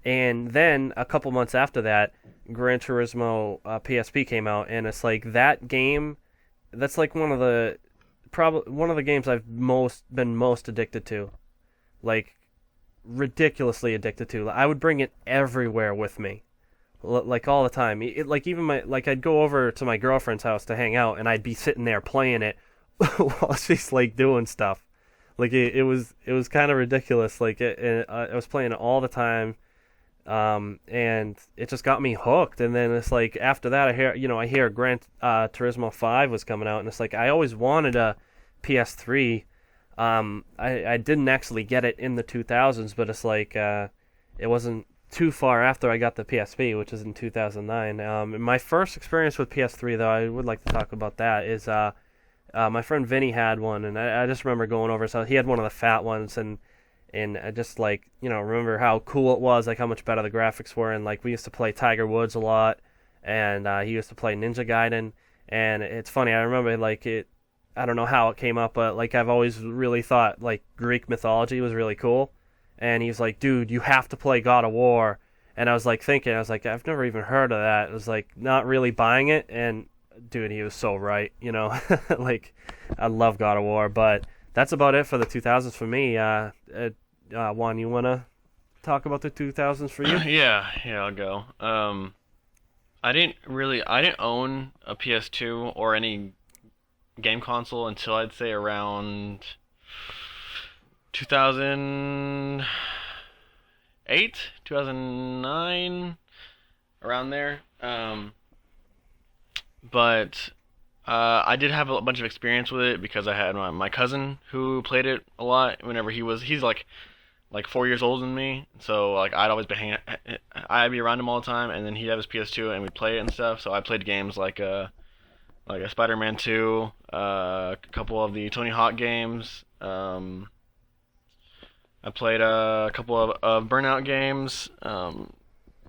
And then a couple months after that, Gran Turismo PSP came out, and it's like that game. That's like one of the games I've been most addicted to, like ridiculously addicted to. I would bring it everywhere with me. Like all the time. Like even I'd go over to my girlfriend's house to hang out, and I'd be sitting there playing it while she's like doing stuff. Like it was kind of ridiculous. Like I was playing it all the time, and it just got me hooked. And then it's like after that, I hear Gran Turismo 5 was coming out, and it's like I always wanted a PS3. I didn't actually get it in the 2000s, but it's like it wasn't too far after I got the PSP, which is in 2009. And my first experience with PS3, though, I would like to talk about that, is my friend Vinny had one, and I just remember going over. So he had one of the fat ones, and I just like remember how cool it was, like how much better the graphics were, and like we used to play Tiger Woods a lot, and he used to play Ninja Gaiden, and it's funny. I remember like it. I don't know how it came up, but like I've always really thought like Greek mythology was really cool. And he's like, dude, you have to play God of War. And I was like thinking, I've never even heard of that. It was like not really buying it. And dude, he was so right, like I love God of War. But that's about it for the 2000s for me. Juan, you want to talk about the 2000s for you? Yeah, I'll go. I didn't own a PS2 or any game console until I'd say around 2008, 2009, around there. But I did have a bunch of experience with it because I had my cousin who played it a lot. He's like 4 years older than me, so like I'd be around him all the time, and then he'd have his PS2 and we'd play it and stuff. So I played games like a Spider-Man 2, a couple of the Tony Hawk games. I played a couple of Burnout games,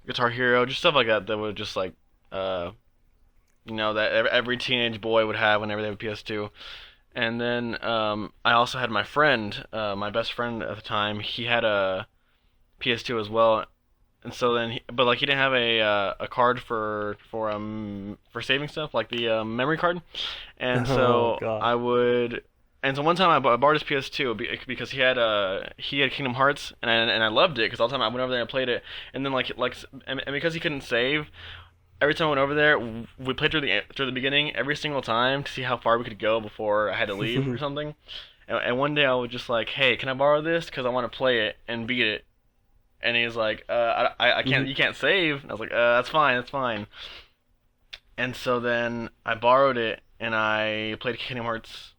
Guitar Hero, just stuff like that would just like, that every teenage boy would have whenever they have a PS2. And then I also had my friend, my best friend at the time, he had a PS2 as well. And so then, he didn't have a card for saving stuff, like the memory card. And so And so one time I borrowed his PS2 because he had Kingdom Hearts, and I loved it because all the time I went over there and played it. And then and because he couldn't save, every time I went over there, we played through the beginning every single time to see how far we could go before I had to leave or something. And one day I was just like, hey, can I borrow this? Because I want to play it and beat it. And he was like, I can't, you can't save. And I was like, that's fine. And so then I borrowed it and I played Kingdom Hearts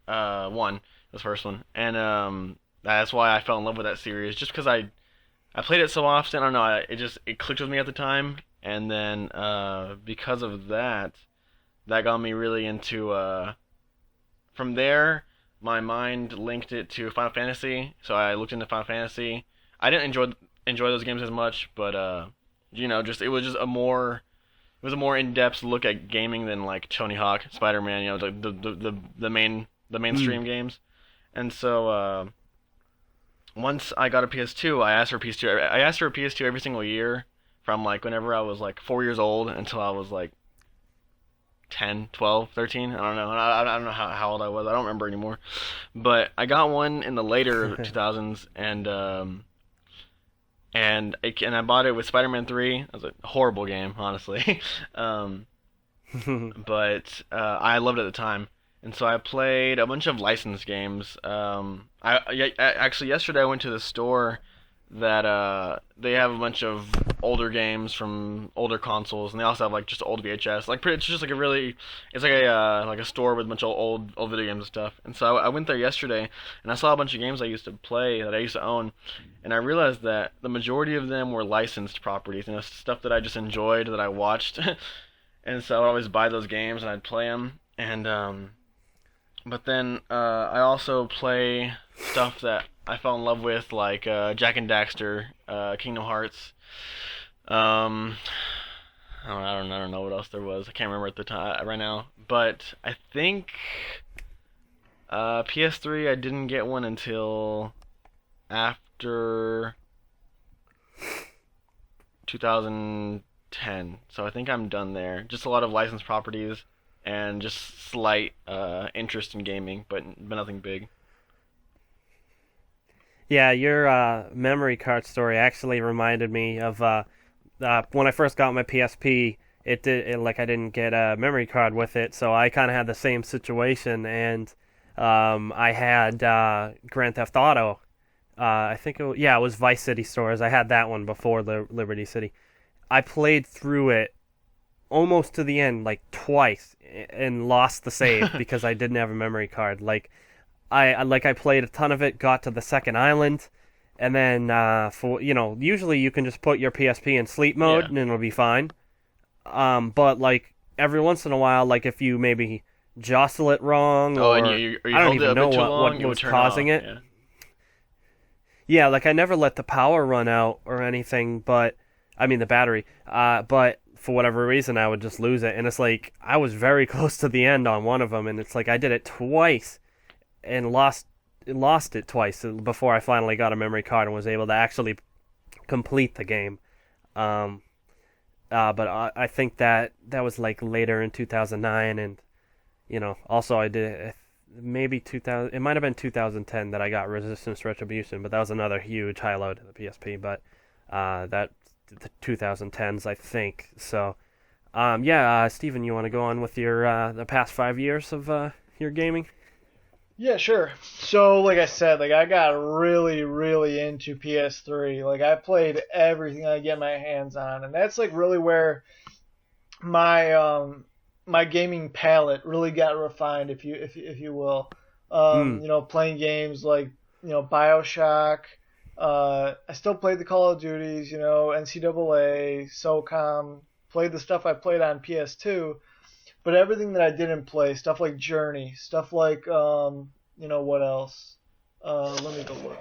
1, the first one. And That's why I fell in love with that series, just because I played it so often. I don't know, it clicked with me at the time, and then because of that, that got me really into. From there, my mind linked it to Final Fantasy, so I looked into Final Fantasy. I didn't enjoy those games as much, but just it was just a more in-depth look at gaming than like Tony Hawk, Spider-Man, the mainstream games. And so once I got a PS2, I asked for a PS2. I asked for a PS2 every single year from like whenever I was like 4 years old until I was like 10, 12, 13. I don't know. I don't know how old I was. I don't remember anymore. But I got one in the later 2000s, and I bought it with Spider-Man 3. It was a horrible game, honestly. But I loved it at the time. And so I played a bunch of licensed games. Actually, yesterday I went to the store that they have a bunch of older games from older consoles, and they also have like just old VHS. It's just like it's like a store with a bunch of old video games and stuff. And so I went there yesterday, and I saw a bunch of games I used to play that I used to own, and I realized that the majority of them were licensed properties, stuff that I just enjoyed, that I watched, and so I would always buy those games and I'd play them. And but then I also play stuff that I fell in love with, like Jak and Daxter, Kingdom Hearts. I don't know what else there was. I can't remember at the time right now. But I think PS3 I didn't get one until after 2010. So I think I'm done there. Just a lot of licensed properties and just slight interest in gaming, but nothing big. Yeah, your memory card story actually reminded me of when I first got my PSP. I didn't get a memory card with it, so I kind of had the same situation, and I had Grand Theft Auto. I think it was Vice City Stores. I had that one before the Liberty City. I played through it almost to the end, like twice, and lost the save because I didn't have a memory card. I played a ton of it, got to the second island, and then usually you can just put your PSP in sleep mode and it'll be fine. But like every once in a while, like if you maybe jostle it wrong, or and you I don't even know what was causing it. Yeah, like I never let the power run out or anything, but I mean the battery. But for whatever reason, I would just lose it, and it's like I was very close to the end on one of them, and it's like I did it twice and lost it twice before I finally got a memory card and was able to actually complete the game. But I think that was like later in 2009, and also I did maybe 2000. It might have been 2010 that I got Resistance Retribution, but that was another huge high load of the PSP. But that the 2010s, I think. So, Steven, you want to go on with your the past 5 years of your gaming? Yeah, sure. So, like I said, I got really, really into PS3. I played everything I get my hands on, and that's really where my my gaming palette really got refined, if you will. Playing games like BioShock. I still played the Call of Duties, NCAA, SOCOM. Played the stuff I played on PS2. But everything that I didn't play, stuff like Journey, stuff like, what else? Let me go look.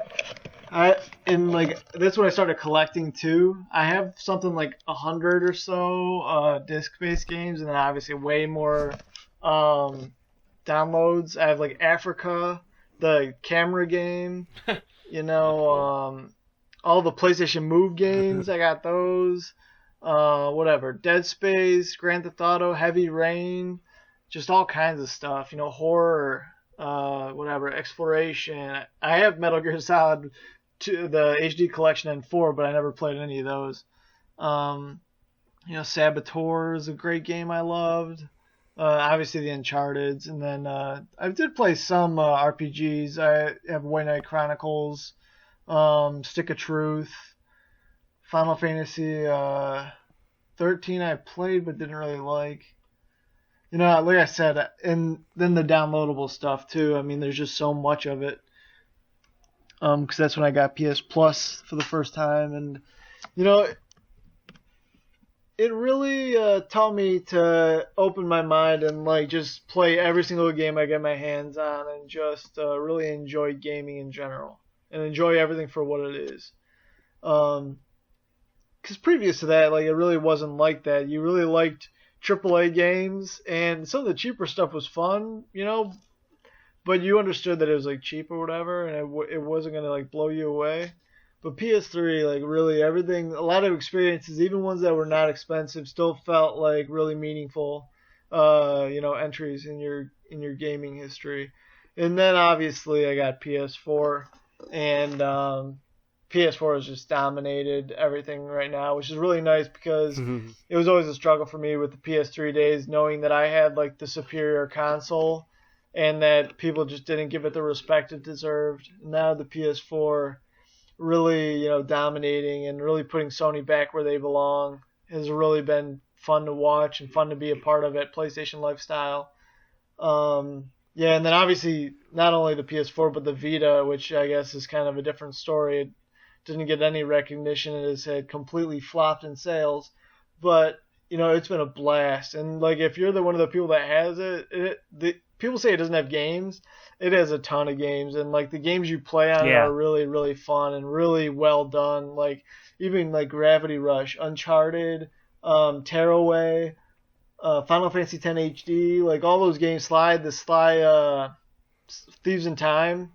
That's when I started collecting too. I have something like 100 or so disc-based games, and then obviously way more downloads. I have Africa, the camera game, all the PlayStation Move games. I got those. Dead Space, Grand Theft Auto, Heavy Rain, just all kinds of stuff, horror, exploration. I have Metal Gear Solid 2, the HD collection and 4, but I never played any of those. Saboteur is a great game I loved. Obviously the Uncharted's, and then I did play some RPGs. I have White Knight Chronicles, Stick of Truth, Final Fantasy 13 I played but didn't really like. Like I said, and then the downloadable stuff too. I mean, there's just so much of it. because that's when I got PS Plus for the first time, and you know, it really taught me to open my mind and like just play every single game I get my hands on, and just really enjoy gaming in general, and enjoy everything for what it is. Because previous to that, like, it really wasn't like that. You really liked AAA games, and some of the cheaper stuff was fun, you know, but you understood that it was like cheap or whatever, and it wasn't gonna like blow you away. But PS3, like, really everything, a lot of experiences, even ones that were not expensive, still felt like really meaningful, entries in your gaming history. And then obviously I got PS4, and PS4 has just dominated everything right now, which is really nice because it was always a struggle for me with the PS3 days, knowing that I had like the superior console and that people just didn't give it the respect it deserved. Now the PS4 really, dominating and really putting Sony back where they belong has really been fun to watch and fun to be a part of at PlayStation Lifestyle. Yeah, and then obviously not only the PS4 but the Vita, which I guess is kind of a different story. It didn't get any recognition. It had completely flopped in sales, but it's been a blast. And like, if you're one of the people that has the people say it doesn't have games. It has a ton of games, and like the games you play on are really, really fun and really well done. Like even like Gravity Rush, Uncharted, Tearaway, Final Fantasy X HD, like all those games, Sly Thieves in Time.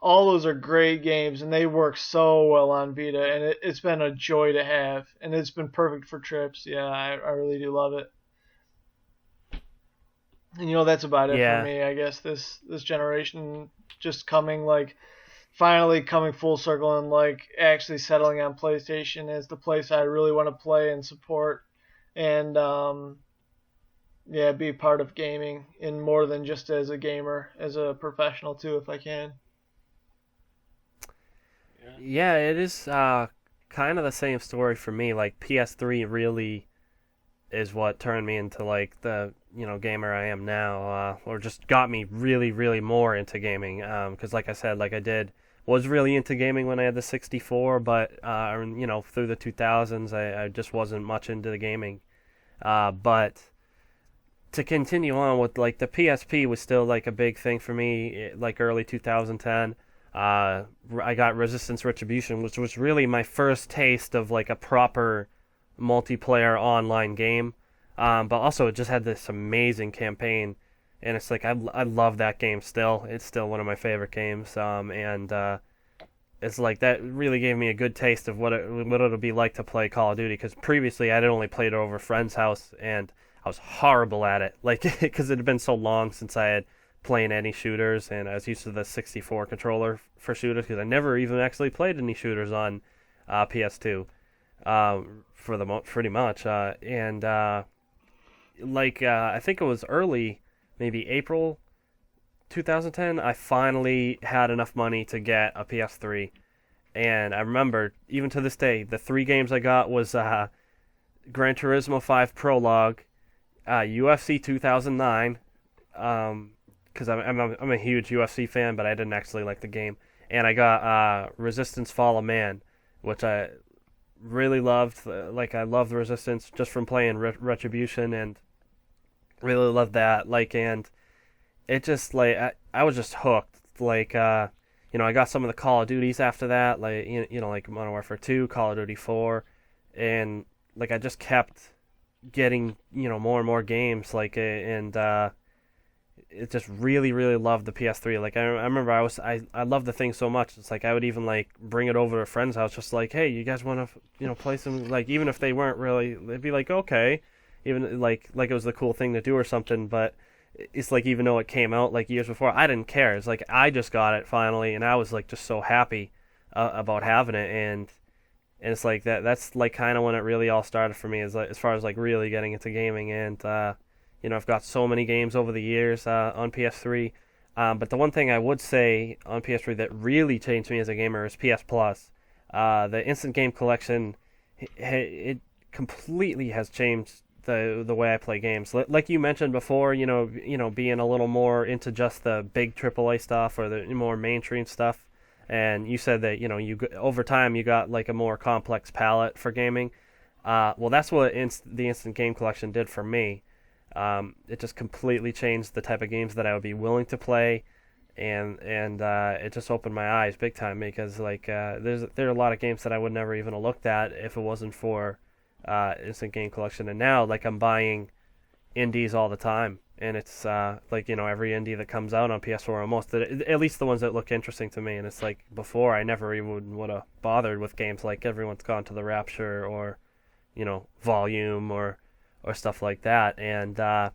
All those are great games, and they work so well on Vita, and it's been a joy to have, and it's been perfect for trips. Yeah, I really do love it. And that's about it for me. I guess this generation just finally coming full circle and like actually settling on PlayStation as the place I really want to play and support, and be part of gaming in more than just as a gamer, as a professional too, if I can. Yeah, it is kind of the same story for me. Like PS3 really is what turned me into like the gamer I am now, or just got me really, really more into gaming. Because like I said, like was really into gaming when I had the 64, but through the 2000s, I just wasn't much into the gaming. But to continue on with like the PSP was still like a big thing for me, like early 2010. I got Resistance Retribution, which was really my first taste of like a proper multiplayer online game. But also it just had this amazing campaign, and it's like I love that game still. It's still one of my favorite games. And it's like that really gave me a good taste of what it'll be like to play Call of Duty, because previously I'd only played it over a friend's house, and I was horrible at it, like because it had been so long since I had playing any shooters, and I was used to the 64 controller for shooters because I never even actually played any shooters on PS2 pretty much. I think it was early, maybe April 2010, I finally had enough money to get a PS3. And I remember, even to this day, the 3 games I got was Gran Turismo 5 Prologue, UFC 2009, because I'm a huge UFC fan, but I didn't actually like the game. And I got Resistance Fall of Man, which I really loved. Like, I loved Resistance just from playing Retribution, and really loved that. Like, and it just, like, I was just hooked. Like, I got some of the Call of Duties after that, like, like Modern Warfare 2, Call of Duty 4, and, like, I just kept getting, more and more games, like, and it just really, really loved the PS3. Like, I remember I loved the thing so much. It's like I would even like bring it over to a friend's house, just like, hey, you guys want to play some, like, even if they weren't really, they'd be like, okay, even like it was the cool thing to do or something. But it's like, even though it came out like years before, I didn't care. It's like I just got it finally, and I was like just so happy about having it. And it's like that's like kind of when it really all started for me, is like, as far as like really getting into gaming. And I've got so many games over the years on PS3. But the one thing I would say on PS3 that really changed me as a gamer is PS Plus. The Instant Game Collection, it completely has changed the way I play games. Like you mentioned before, being a little more into just the big AAA stuff or the more mainstream stuff. And you said that over time you got like a more complex palette for gaming. Well, that's what the Instant Game Collection did for me. It just completely changed the type of games that I would be willing to play, and it just opened my eyes big time, because like there are a lot of games that I would never even have looked at if it wasn't for Instant Game Collection. And now like I'm buying indies all the time, and it's like every indie that comes out on PS4 almost, at least the ones that look interesting to me. And it's like before I never even would have bothered with games like Everyone's Gone to the Rapture or Volume or stuff like that. And I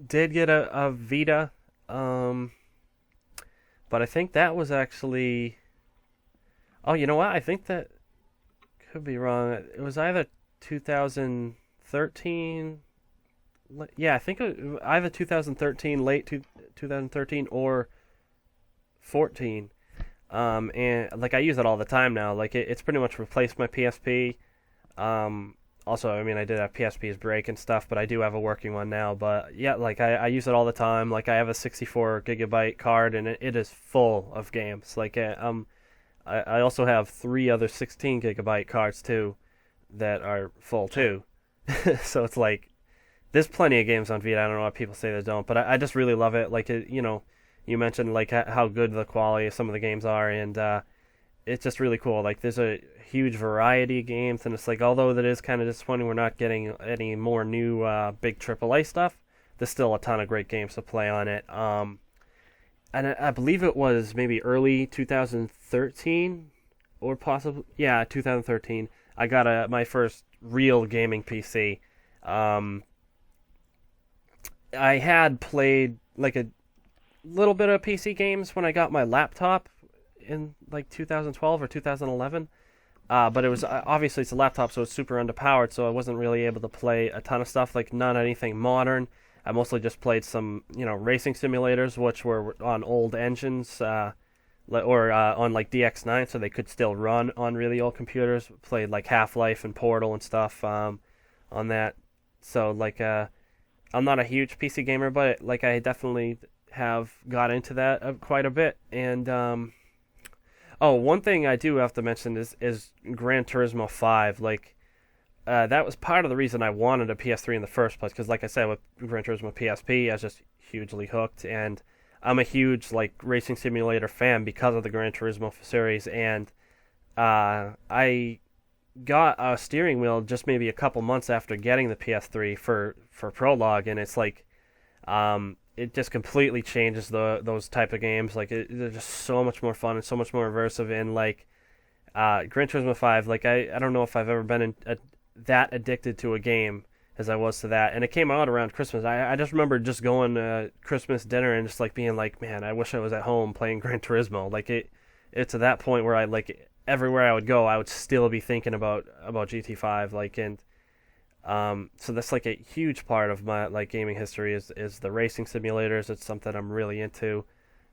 did get a Vita, but I think that was actually, oh, you know what? I think that could be wrong. It was either 2013. Yeah, I think either 2013, late 2013 or 14. And like I use it all the time now. Like it's pretty much replaced my PSP. Also, I mean, I did have PSP's break and stuff, but I do have a working one now. But yeah, like I use it all the time. Like I have a 64 gigabyte card, and it is full of games. Like I also have 3 other 16 gigabyte cards too that are full too. So it's like there's plenty of games on Vita. I don't know why people say they don't, but I just really love it. Like you mentioned like how good the quality of some of the games are, and it's just really cool. Like there's a huge variety of games, and it's like, although that is kind of disappointing we're not getting any more new big AAA stuff, there's still a ton of great games to play on it. And I believe it was maybe early 2013 or possibly 2013. I got my first real gaming PC. I had played like a little bit of PC games when I got my laptop in like 2012 or 2011, but it was obviously it's a laptop, so it's super underpowered, so I wasn't really able to play a ton of stuff, like not anything modern. I mostly just played some racing simulators, which were on old engines, or on like DX9, so they could still run on really old computers. Played like Half-Life and Portal and stuff on that. So like I'm not a huge PC gamer, but like I definitely have got into that quite a bit. And one thing I do have to mention is Gran Turismo 5. Like that was part of the reason I wanted a PS3 in the first place, because like I said, with Gran Turismo PSP, I was just hugely hooked, and I'm a huge like racing simulator fan because of the Gran Turismo series. And I got a steering wheel just maybe a couple months after getting the PS3 for Prologue, and it's like it just completely changes those type of games. Like they're just so much more fun and so much more immersive. And like Gran Turismo 5, like I don't know if I've ever been that addicted to a game as I was to that. And it came out around Christmas. I just remember just going to Christmas dinner and just like being like, man, I wish I was at home playing Gran Turismo. Like it's to that point where I like everywhere I would go, I would still be thinking about GT5. Like, and so that's like a huge part of my like gaming history is the racing simulators. It's something I'm really into,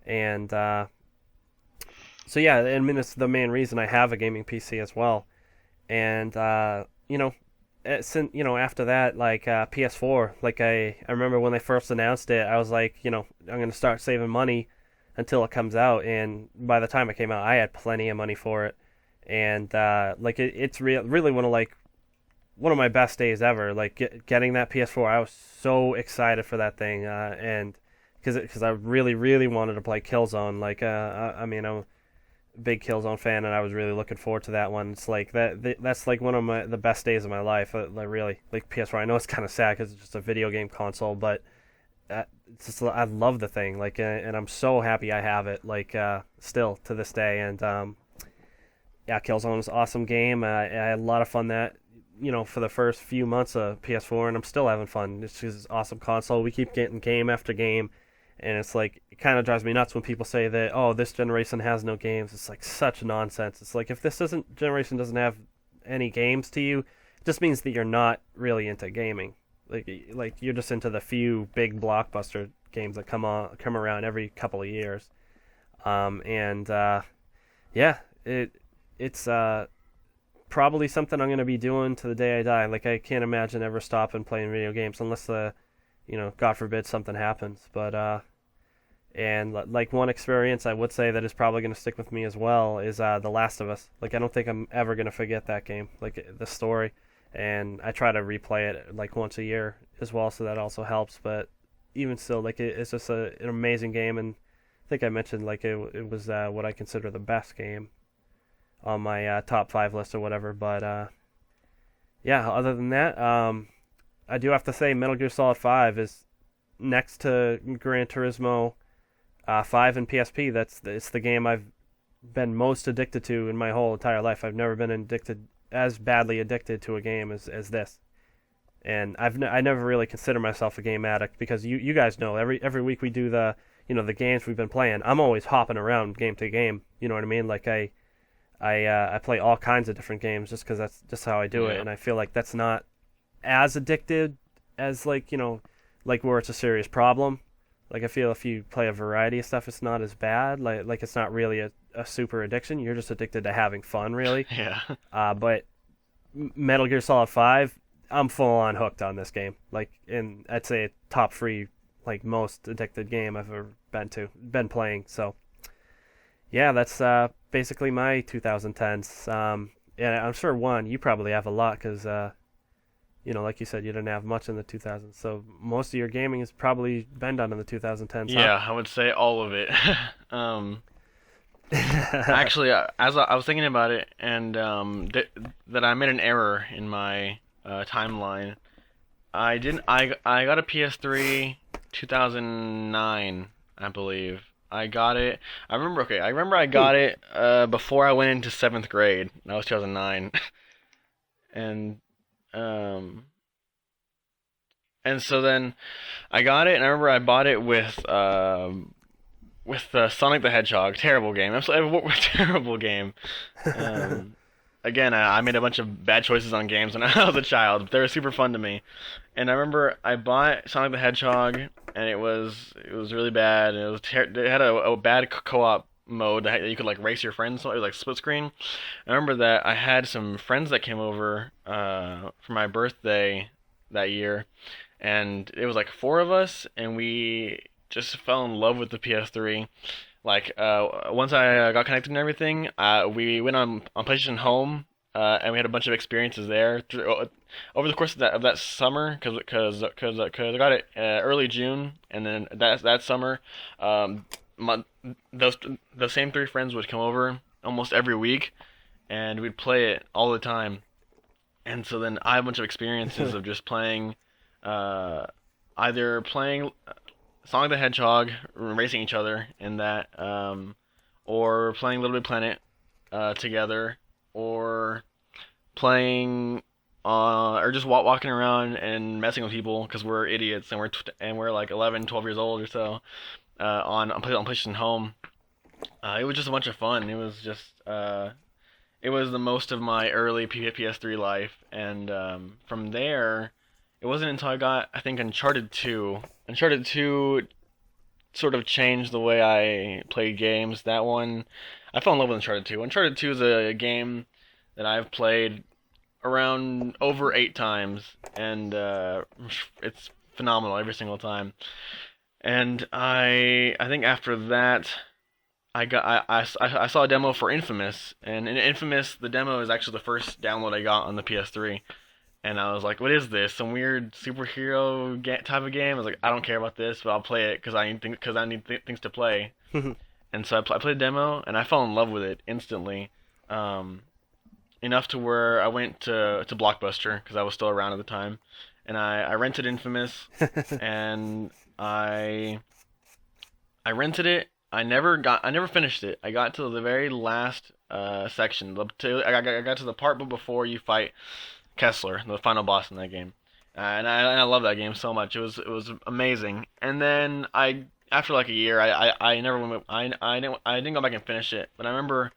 and so yeah, I mean it's the main reason I have a gaming PC as well. And since after that, like PS4, like I remember when they first announced it, I was like, I'm gonna start saving money until it comes out, and by the time it came out, I had plenty of money for it. And like it's really one of my best days ever. Like getting that PS4, I was so excited for that thing, and because I really really wanted to play Killzone. Like I mean I'm a big Killzone fan, and I was really looking forward to that one. It's like that's like one of the best days of my life. Like really, like PS4. I know it's kind of sad because it's just a video game console, but it's just, I love the thing. Like and I'm so happy I have it. Like still to this day. And yeah, Killzone is an awesome game. I had a lot of fun for the first few months of PS4, and I'm still having fun. It's just an awesome console. We keep getting game after game, and it's like, it kind of drives me nuts when people say that, oh, this generation has no games. It's like such nonsense. It's like, if this generation doesn't have any games to you, it just means that you're not really into gaming. Like you're just into the few big blockbuster games that come around every couple of years. Yeah, it's probably something I'm going to be doing to the day I die. Like I can't imagine ever stopping playing video games unless God forbid something happens. But And like one experience I would say that is probably going to stick with me as well is The Last of Us. Like I don't think I'm ever going to forget that game, like the story. And I try to replay it like once a year as well, so that also helps. But even still, like it's just an amazing game, and I think I mentioned like it was what I consider the best game on my top 5 list or whatever. But yeah, other than that, I do have to say Metal Gear Solid 5 is next to Gran Turismo 5 and PSP. It's the game I've been most addicted to in my whole entire life. I've never been as badly addicted to a game as this. And I never really consider myself a game addict because you guys know every week we do the the games we've been playing. I'm always hopping around game to game. You know what I mean? Like I play all kinds of different games just because that's just how I do it, and I feel like that's not as addicted as like where it's a serious problem. Like I feel if you play a variety of stuff, it's not as bad. Like it's not really a super addiction. You're just addicted to having fun, really. Yeah. But Metal Gear Solid 5, I'm full on hooked on this game. Like, and I'd say top 3 like most addicted game I've ever been playing. So yeah, that's basically my 2010s. And I'm sure Juan, you probably have a lot because like you said, you didn't have much in the 2000s. So most of your gaming has probably been done in the 2010s. Yeah, huh? I would say all of it. Actually, as I was thinking about it, and that I made an error in my timeline. I got a PS3 2009, I believe. I got it. I remember I got it before I went into 7th grade. That was 2009. And so then I got it, and I remember I bought it with Sonic the Hedgehog. Terrible game. Absolutely terrible game. Again, I made a bunch of bad choices on games when I was a child. They were super fun to me. And I remember I bought Sonic the Hedgehog, and it was really bad. And it had a bad co-op mode that you could like race your friends. So it was like split screen. I remember that I had some friends that came over for my birthday that year, and it was like 4 of us, and we just fell in love with the PS3. Like once I got connected and everything, we went on PlayStation Home, and we had a bunch of experiences there over the course of that summer, because I got it early June, and then that summer, those same 3 friends would come over almost every week, and we'd play it all the time. And so then I have a bunch of experiences of just playing, either playing Sonic the Hedgehog, racing each other in that, or playing Little Big Planet together, or playing, or just walking around and messing with people because we're idiots and we're like 11, 12 years old or so, on PlayStation Home. It was just a bunch of fun. It was just it was the most of my early PS3 life, and from there, it wasn't until I got, I think, Uncharted 2. Uncharted 2 sort of changed the way I played games. That one, I fell in love with Uncharted 2. Uncharted 2 is a game that I've played around over 8 times, and it's phenomenal every single time. And I think after that, I saw a demo for Infamous, and in Infamous, the demo is actually the first download I got on the PS3. And I was like, what is this? Some weird superhero type of game? I was like, I don't care about this, but I'll play it because I need things to play. And so I played the demo, and I fell in love with it instantly. Enough to where I went to Blockbuster, because I was still around at the time. And I rented Infamous, and I rented it. I never finished it. I got to the very last section. I got to the part before you fight Kessler, the final boss in that game, and I love that game so much. It was amazing. And then after like a year, I never went. I didn't go back and finish it. But I remember,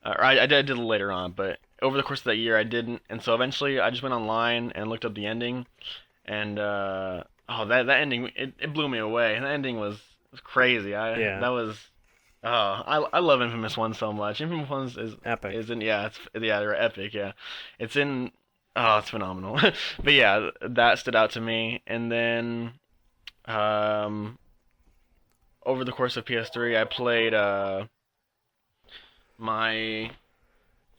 or I did it later on. But over the course of that year, I didn't. And so eventually, I just went online and looked up the ending, and that ending it blew me away. That ending was crazy. I love Infamous 1 so much. Infamous 1 is epic. They're epic. Yeah, it's in. Oh, it's phenomenal. But yeah, that stood out to me. And then over the course of PS3, I played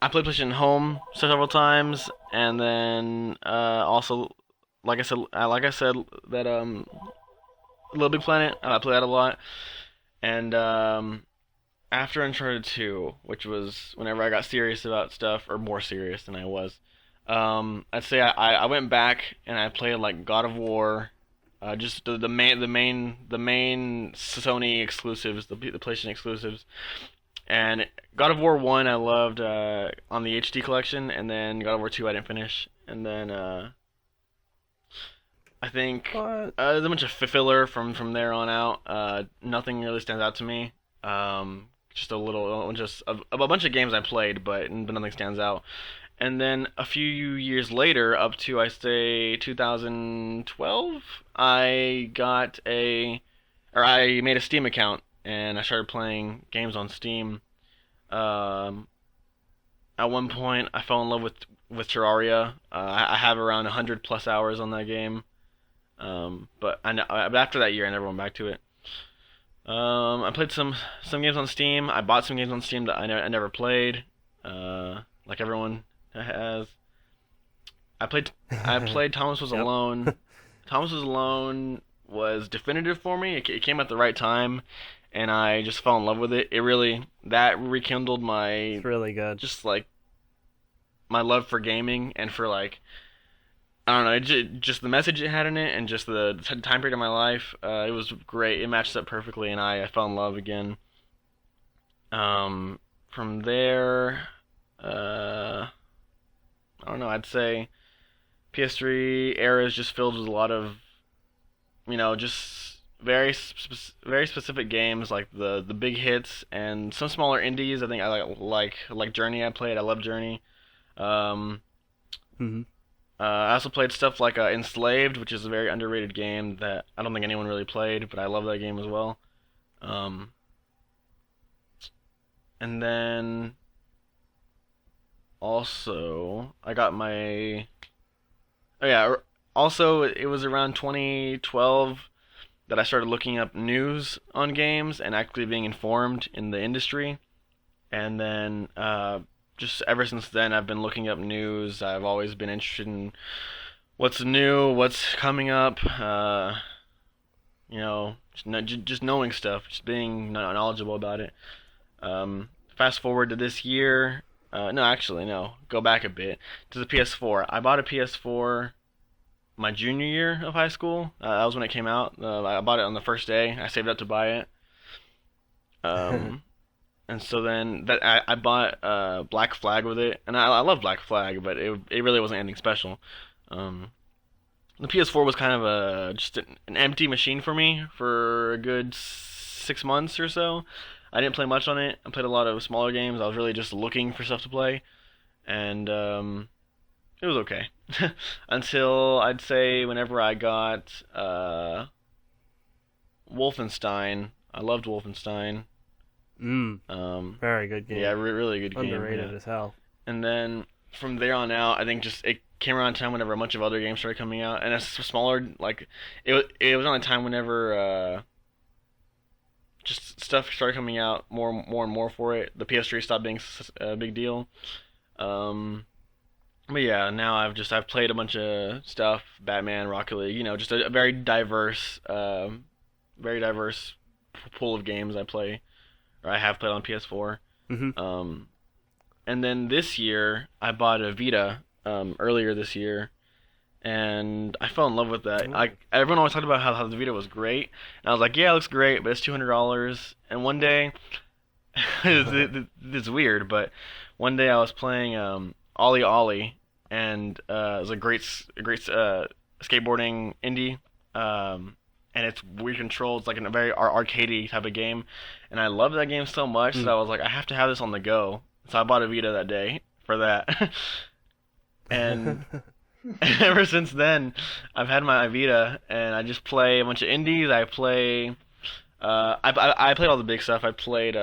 PlayStation Home several times, and then also, like I said that Little Big Planet, I played that a lot, and after Uncharted 2, which was whenever I got serious about stuff, or more serious than I was, I'd say I went back and I played like God of War, just the main Sony exclusives, the PlayStation exclusives. And God of War 1 I loved on the HD collection, and then God of War 2 I didn't finish. And then I think there's a bunch of filler from there on out. Nothing really stands out to me. Just a bunch of games I played, but nothing stands out. And then a few years later, up to I say 2012, I made a Steam account, and I started playing games on Steam. At one point, I fell in love with Terraria. I have around 100 plus hours on that game. But after that year, I never went back to it. I played some games on Steam. I bought some games on Steam that I never played. Like everyone has. I played Thomas Was Alone. Thomas Was Alone was definitive for me. It came at the right time, and I just fell in love with it. That rekindled my... It's really good. Just like my love for gaming, and for like, I don't know, just the message it had in it, and just the time period of my life. It was great. It matched up perfectly, and I fell in love again. From there, I don't know. I'd say PS3 era is just filled with a lot of, just very specific games, like the big hits, and some smaller indies. I think I like Journey. I love Journey. I also played stuff like Enslaved, which is a very underrated game that I don't think anyone really played, but I love that game as well. And then also I got my... Oh yeah, also it was around 2012 that I started looking up news on games and actually being informed in the industry. And then just ever since then, I've been looking up news. I've always been interested in what's new, what's coming up. Just knowing stuff, just being knowledgeable about it. Fast forward to this year. No. Go back a bit to the PS4. I bought a PS4 my junior year of high school. That was when it came out. I bought it on the first day. I saved up to buy it. And so then I bought Black Flag with it, and I love Black Flag, but it really wasn't anything special. The PS4 was kind of just an empty machine for me for a good 6 months or so. I didn't play much on it. I played a lot of smaller games. I was really just looking for stuff to play, and it was okay. Until I'd say whenever I got Wolfenstein. I loved Wolfenstein. Very good game. Yeah, really good game. Underrated as hell. And then from there on out, I think just it came around a time whenever a bunch of other games started coming out, and it's smaller. Like it was on a time whenever just stuff started coming out more and more for it. The PS3 stopped being a big deal. But yeah, now I've played a bunch of stuff, Batman, Rocket League. Just a very diverse pool of games I play. Or I have played on PS4. And then this year, I bought a Vita earlier this year, and I fell in love with that. Everyone always talked about how the Vita was great, and I was like, yeah, it looks great, but it's $200. And one day, it's weird, but one day I was playing Ollie Ollie, and it was a great skateboarding indie. And it's weird controls, like in a very arcadey type of game. And I love that game so much that I was like, I have to have this on the go. So I bought a Vita that day for that. And ever since then, I've had my Vita, and I just play a bunch of indies. I played all the big stuff. I played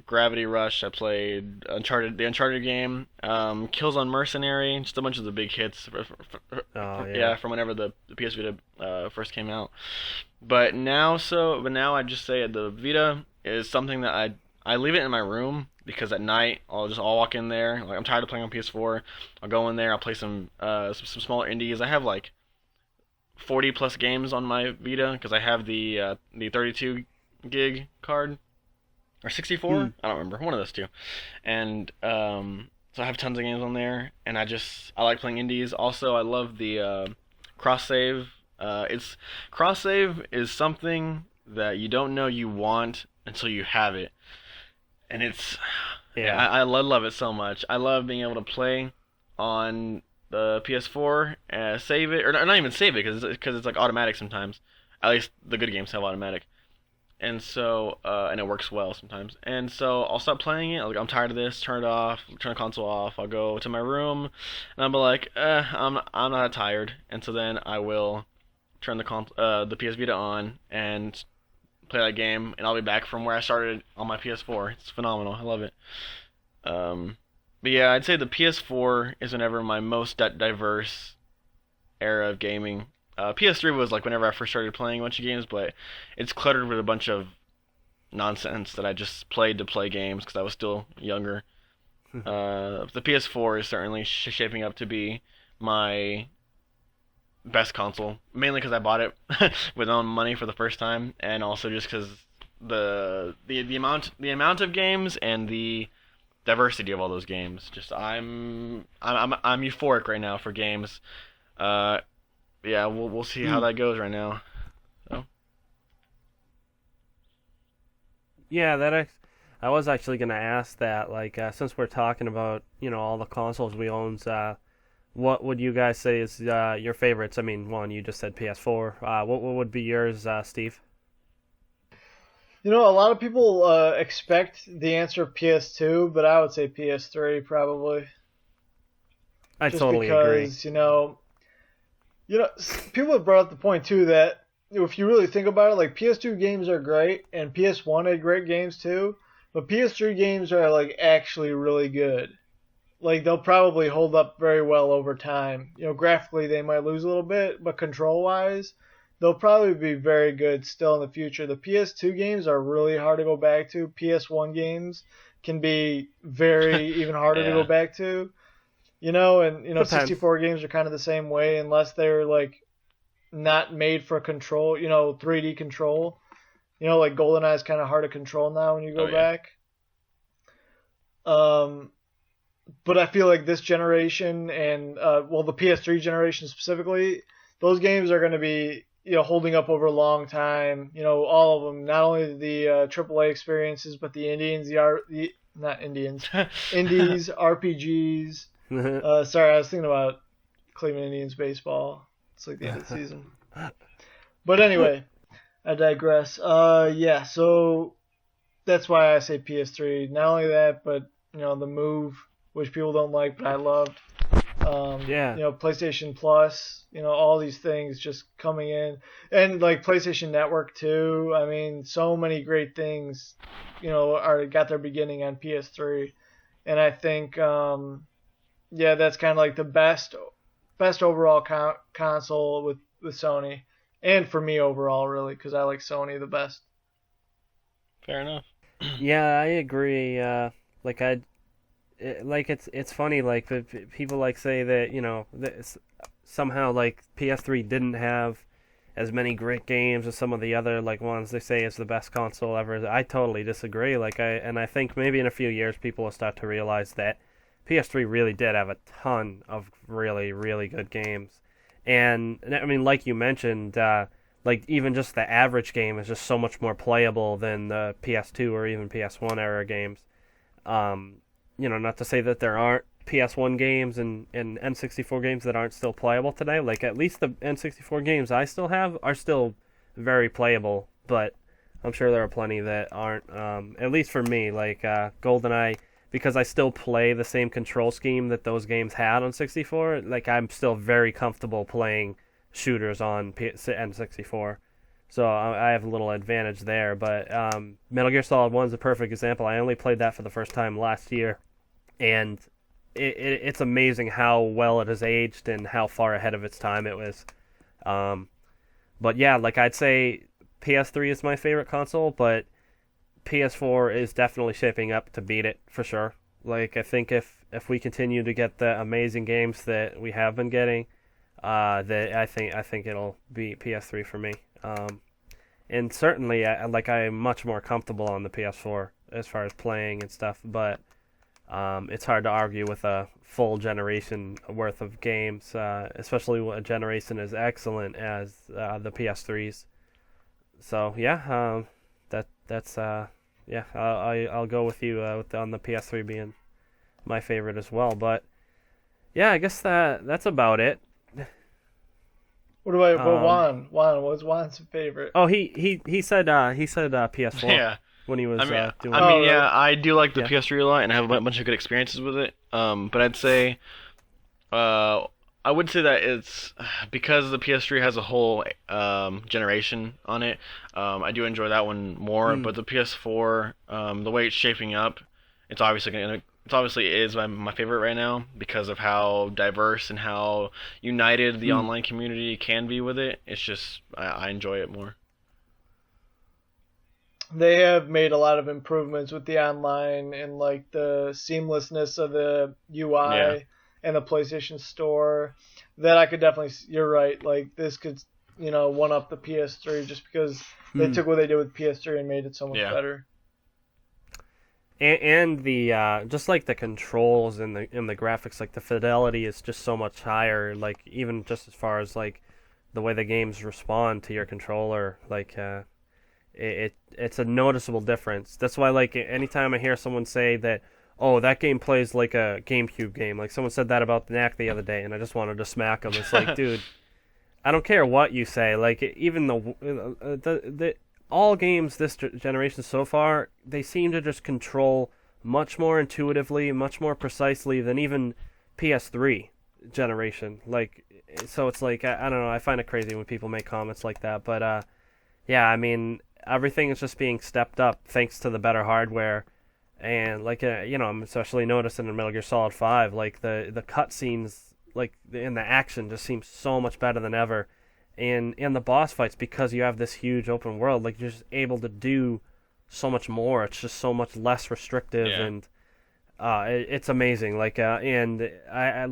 Gravity Rush. I played the Uncharted game. Killzone Mercenary. Just a bunch of the big hits. From whenever the PS Vita first came out. But now I'd just say the Vita is something that I leave it in my room because at night I'll walk in there. Like I'm tired of playing on PS4. I'll go in there. I'll play some smaller indies. I have like 40 plus games on my Vita because I have the 32 gig card or 64. I don't remember, one of those two. And so I have tons of games on there, and I like playing indies. Also, I love the cross save. Cross save is something that you don't know you want until you have it, and I love it so much. I love being able to play on the PS4, save it, or not even save it because it's like automatic sometimes. At least the good games have automatic, and so and it works well sometimes. And so I'll stop playing it. Like I'm tired of this. Turn it off. Turn the console off. I'll go to my room, and I'll be like, I'm not that tired. And so then I will turn the PS Vita on and play that game, and I'll be back from where I started on my PS4. It's phenomenal. I love it. But yeah, I'd say the PS4 is whenever my most diverse era of gaming. PS3 was like whenever I first started playing a bunch of games, but it's cluttered with a bunch of nonsense that I just played to play games because I was still younger. The PS4 is certainly shaping up to be my best console, mainly because I bought it with my own money for the first time, and also just because the amount of games and the diversity of all those games. Just I'm euphoric right now for games. Yeah, we'll see how that goes right now. So. Yeah, I was actually gonna ask that. Like, since we're talking about all the consoles we own, what would you guys say is your favorites? I mean, one, you just said PS4. What would be yours, Steve? A lot of people expect the answer PS2, but I would say PS3 probably. I totally agree. People have brought up the point too that if you really think about it, like PS2 games are great and PS1 had great games too, but PS3 games are like actually really good. Like they'll probably hold up very well over time. Graphically they might lose a little bit, but control-wise, they'll probably be very good still in the future. The PS2 games are really hard to go back to. PS1 games can be very even harder to go back to. And 64 games are kind of the same way unless they're like not made for control, 3D control. Like GoldenEye is kind of hard to control now when you go back. But I feel like this generation and the PS3 generation specifically, those games are going to be holding up over a long time. All of them, not only the AAA experiences, but the indies, indies, RPGs. Sorry, I was thinking about Cleveland Indians baseball. It's like the end of the season. But anyway, I digress. So that's why I say PS3. Not only that, but the Move, which people don't like, but I loved. PlayStation Plus, all these things just coming in, and like PlayStation Network too. I mean, so many great things, got their beginning on PS3, and I think, that's kind of like the best overall console with Sony, and for me overall, really, because I like Sony the best. Fair enough. Yeah, I agree. It's funny, like people like say that somehow like PS3 didn't have as many great games as some of the other like ones they say is the best console ever. I totally disagree. I think maybe in a few years people will start to realize that PS3 really did have a ton of really, really good games. And I mean, like you mentioned, like even just the average game is just so much more playable than the PS2 or even PS1 era games. Not to say that there aren't PS1 games and N64 games that aren't still playable today. Like, at least the N64 games I still have are still very playable, but I'm sure there are plenty that aren't, at least for me, like GoldenEye, because I still play the same control scheme that those games had on 64, like, I'm still very comfortable playing shooters on N64. So I have a little advantage there. But Metal Gear Solid 1 is a perfect example. I only played that for the first time last year, and it's amazing how well it has aged and how far ahead of its time it was. But yeah, like I'd say PS3 is my favorite console, but PS4 is definitely shaping up to beat it for sure. Like I think if we continue to get the amazing games that we have been getting, that I think it'll be PS3 for me. And certainly I'm much more comfortable on the PS4 as far as playing and stuff, but it's hard to argue with a full generation worth of games, especially a generation as excellent as the PS3s. So yeah, that's yeah. I'll go with you on the PS3 being my favorite as well. But yeah, I guess that's about it. What about Juan? Juan, what's Juan's favorite? Oh, he said PS4. Yeah. When he was doing. Yeah, I do like the PS3 a lot, and I have a bunch of good experiences with it. But I'd say, I would say that it's because the PS3 has a whole generation on it. I do enjoy that one more. But the PS4, the way it's shaping up, it obviously is my favorite right now because of how diverse and how united the online community can be with it. It's just I enjoy it more. They have made a lot of improvements with the online and like the seamlessness of the UI and the PlayStation Store. That I could definitely. You're right. Like this could, one up the PS3 just because they took what they did with PS3 and made it so much better. And the just like the controls and the graphics, like the fidelity is just so much higher. Like even just as far as like the way the games respond to your controller, like. It's a noticeable difference. That's why, like, anytime I hear someone say that, oh, that game plays like a GameCube game, like someone said that about the Knack the other day, and I just wanted to smack them. It's like, dude, I don't care what you say. Like, even the all games this generation so far, they seem to just control much more intuitively, much more precisely than even PS3 generation. Like, so it's like, I don't know, I find it crazy when people make comments like that, but, yeah, I mean, everything is just being stepped up thanks to the better hardware, and like I'm especially noticing in Metal Gear Solid 5, like the cutscenes, like in the action, just seems so much better than ever, and in the boss fights because you have this huge open world, like you're just able to do so much more. It's just so much less restrictive, and it's amazing. Like and I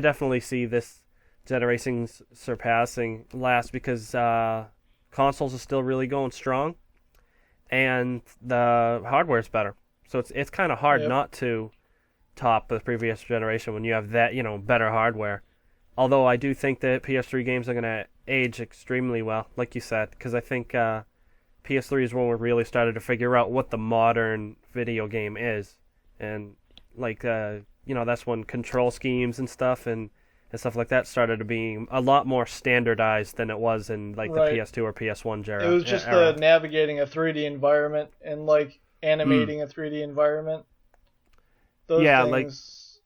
definitely see this generation surpassing last because. Consoles are still really going strong, and the hardware's better. So it's kind of hard not to top the previous generation when you have that, better hardware. Although I do think that PS3 games are going to age extremely well, like you said, because I think PS3 is when we really started to figure out what the modern video game is. And, like, that's when control schemes and stuff and stuff like that started to be a lot more standardized than it was in like the PS2 or PS1 era. It was just navigating a 3D environment and like animating a 3D environment. Those things,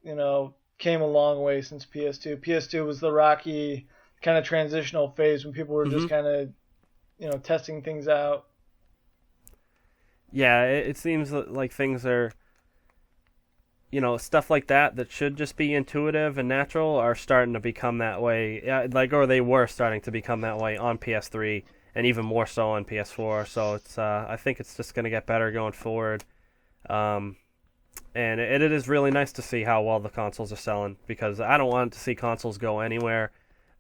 came a long way since PS2. PS2 was the rocky kind of transitional phase when people were just kind of, testing things out. Yeah, it seems like things are. Stuff like that should just be intuitive and natural are starting to become that way. Or they were starting to become that way on PS3 and even more so on PS4. So it's I think it's just going to get better going forward. And it is really nice to see how well the consoles are selling because I don't want to see consoles go anywhere.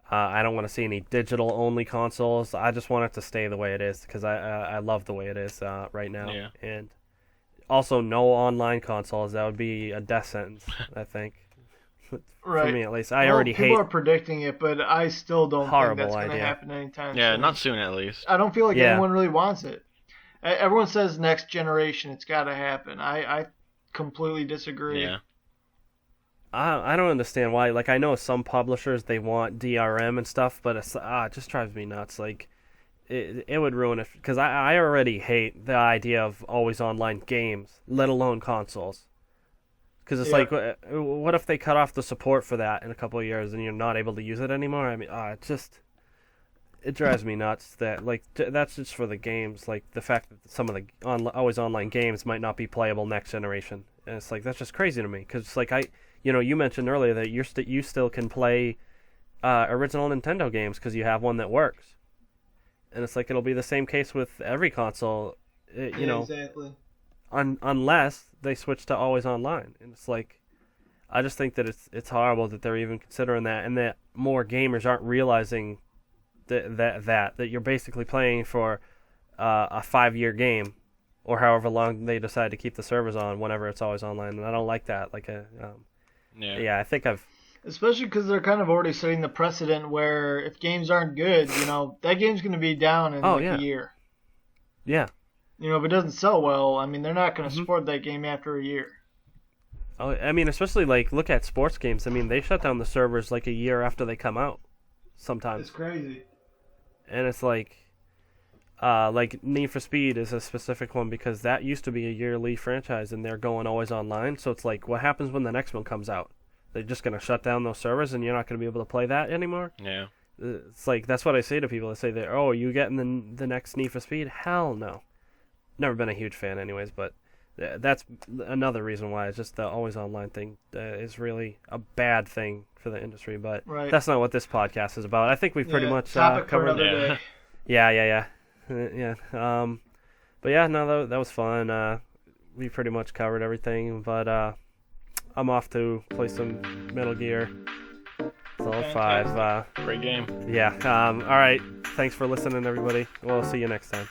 I don't want to see any digital-only consoles. I just want it to stay the way it is because I love the way it is right now. Yeah. And also, no online consoles. That would be a death sentence, I think. Right. For me, at least. I already hate... People are predicting it, but I still don't think that's going to idea. happen anytime soon. Yeah, not soon at least. I don't feel like anyone really wants it. Everyone says next generation, it's got to happen. I completely disagree. Yeah. I don't understand why. Like, I know some publishers, they want DRM and stuff, but it just drives me nuts. Like... It would ruin it because I already hate the idea of always online games, let alone consoles. Because it's like, what if they cut off the support for that in a couple of years and you're not able to use it anymore? I mean, it drives me nuts that like that's just for the games. Like the fact that some of the always online games might not be playable next generation, and it's like that's just crazy to me. Because it's like you mentioned earlier that you still can play original Nintendo games because you have one that works, and it's like it'll be the same case with every console. Exactly. Unless they switch to always online, and it's like I just think that it's horrible that they're even considering that, and that more gamers aren't realizing that you're basically playing for a 5-year game, or however long they decide to keep the servers on whenever it's always online, and I don't like that. Like I think I've. Especially because they're kind of already setting the precedent where if games aren't good, that game's going to be down in a year. Yeah. If it doesn't sell well, I mean, they're not going to support that game after a year. Oh, I mean, especially like look at sports games. I mean, they shut down the servers like a year after they come out. Sometimes it's crazy. And it's like Need for Speed is a specific one because that used to be a yearly franchise, and they're going always online. So it's like, what happens when the next one comes out? They're just going to shut down those servers, and you're not going to be able to play that anymore. Yeah. It's like that's what I say to people. I say that, are you getting the next Need for Speed? Hell no. Never been a huge fan, anyways, but. That's another reason why it's just the always online thing is really a bad thing for the industry, but that's not what this podcast is about. I think we've pretty much covered it. Yeah. But yeah, no, that was fun. We pretty much covered everything, but I'm off to play some Metal Gear Solid 5. Great game. Yeah. All right. Thanks for listening, everybody. We'll see you next time.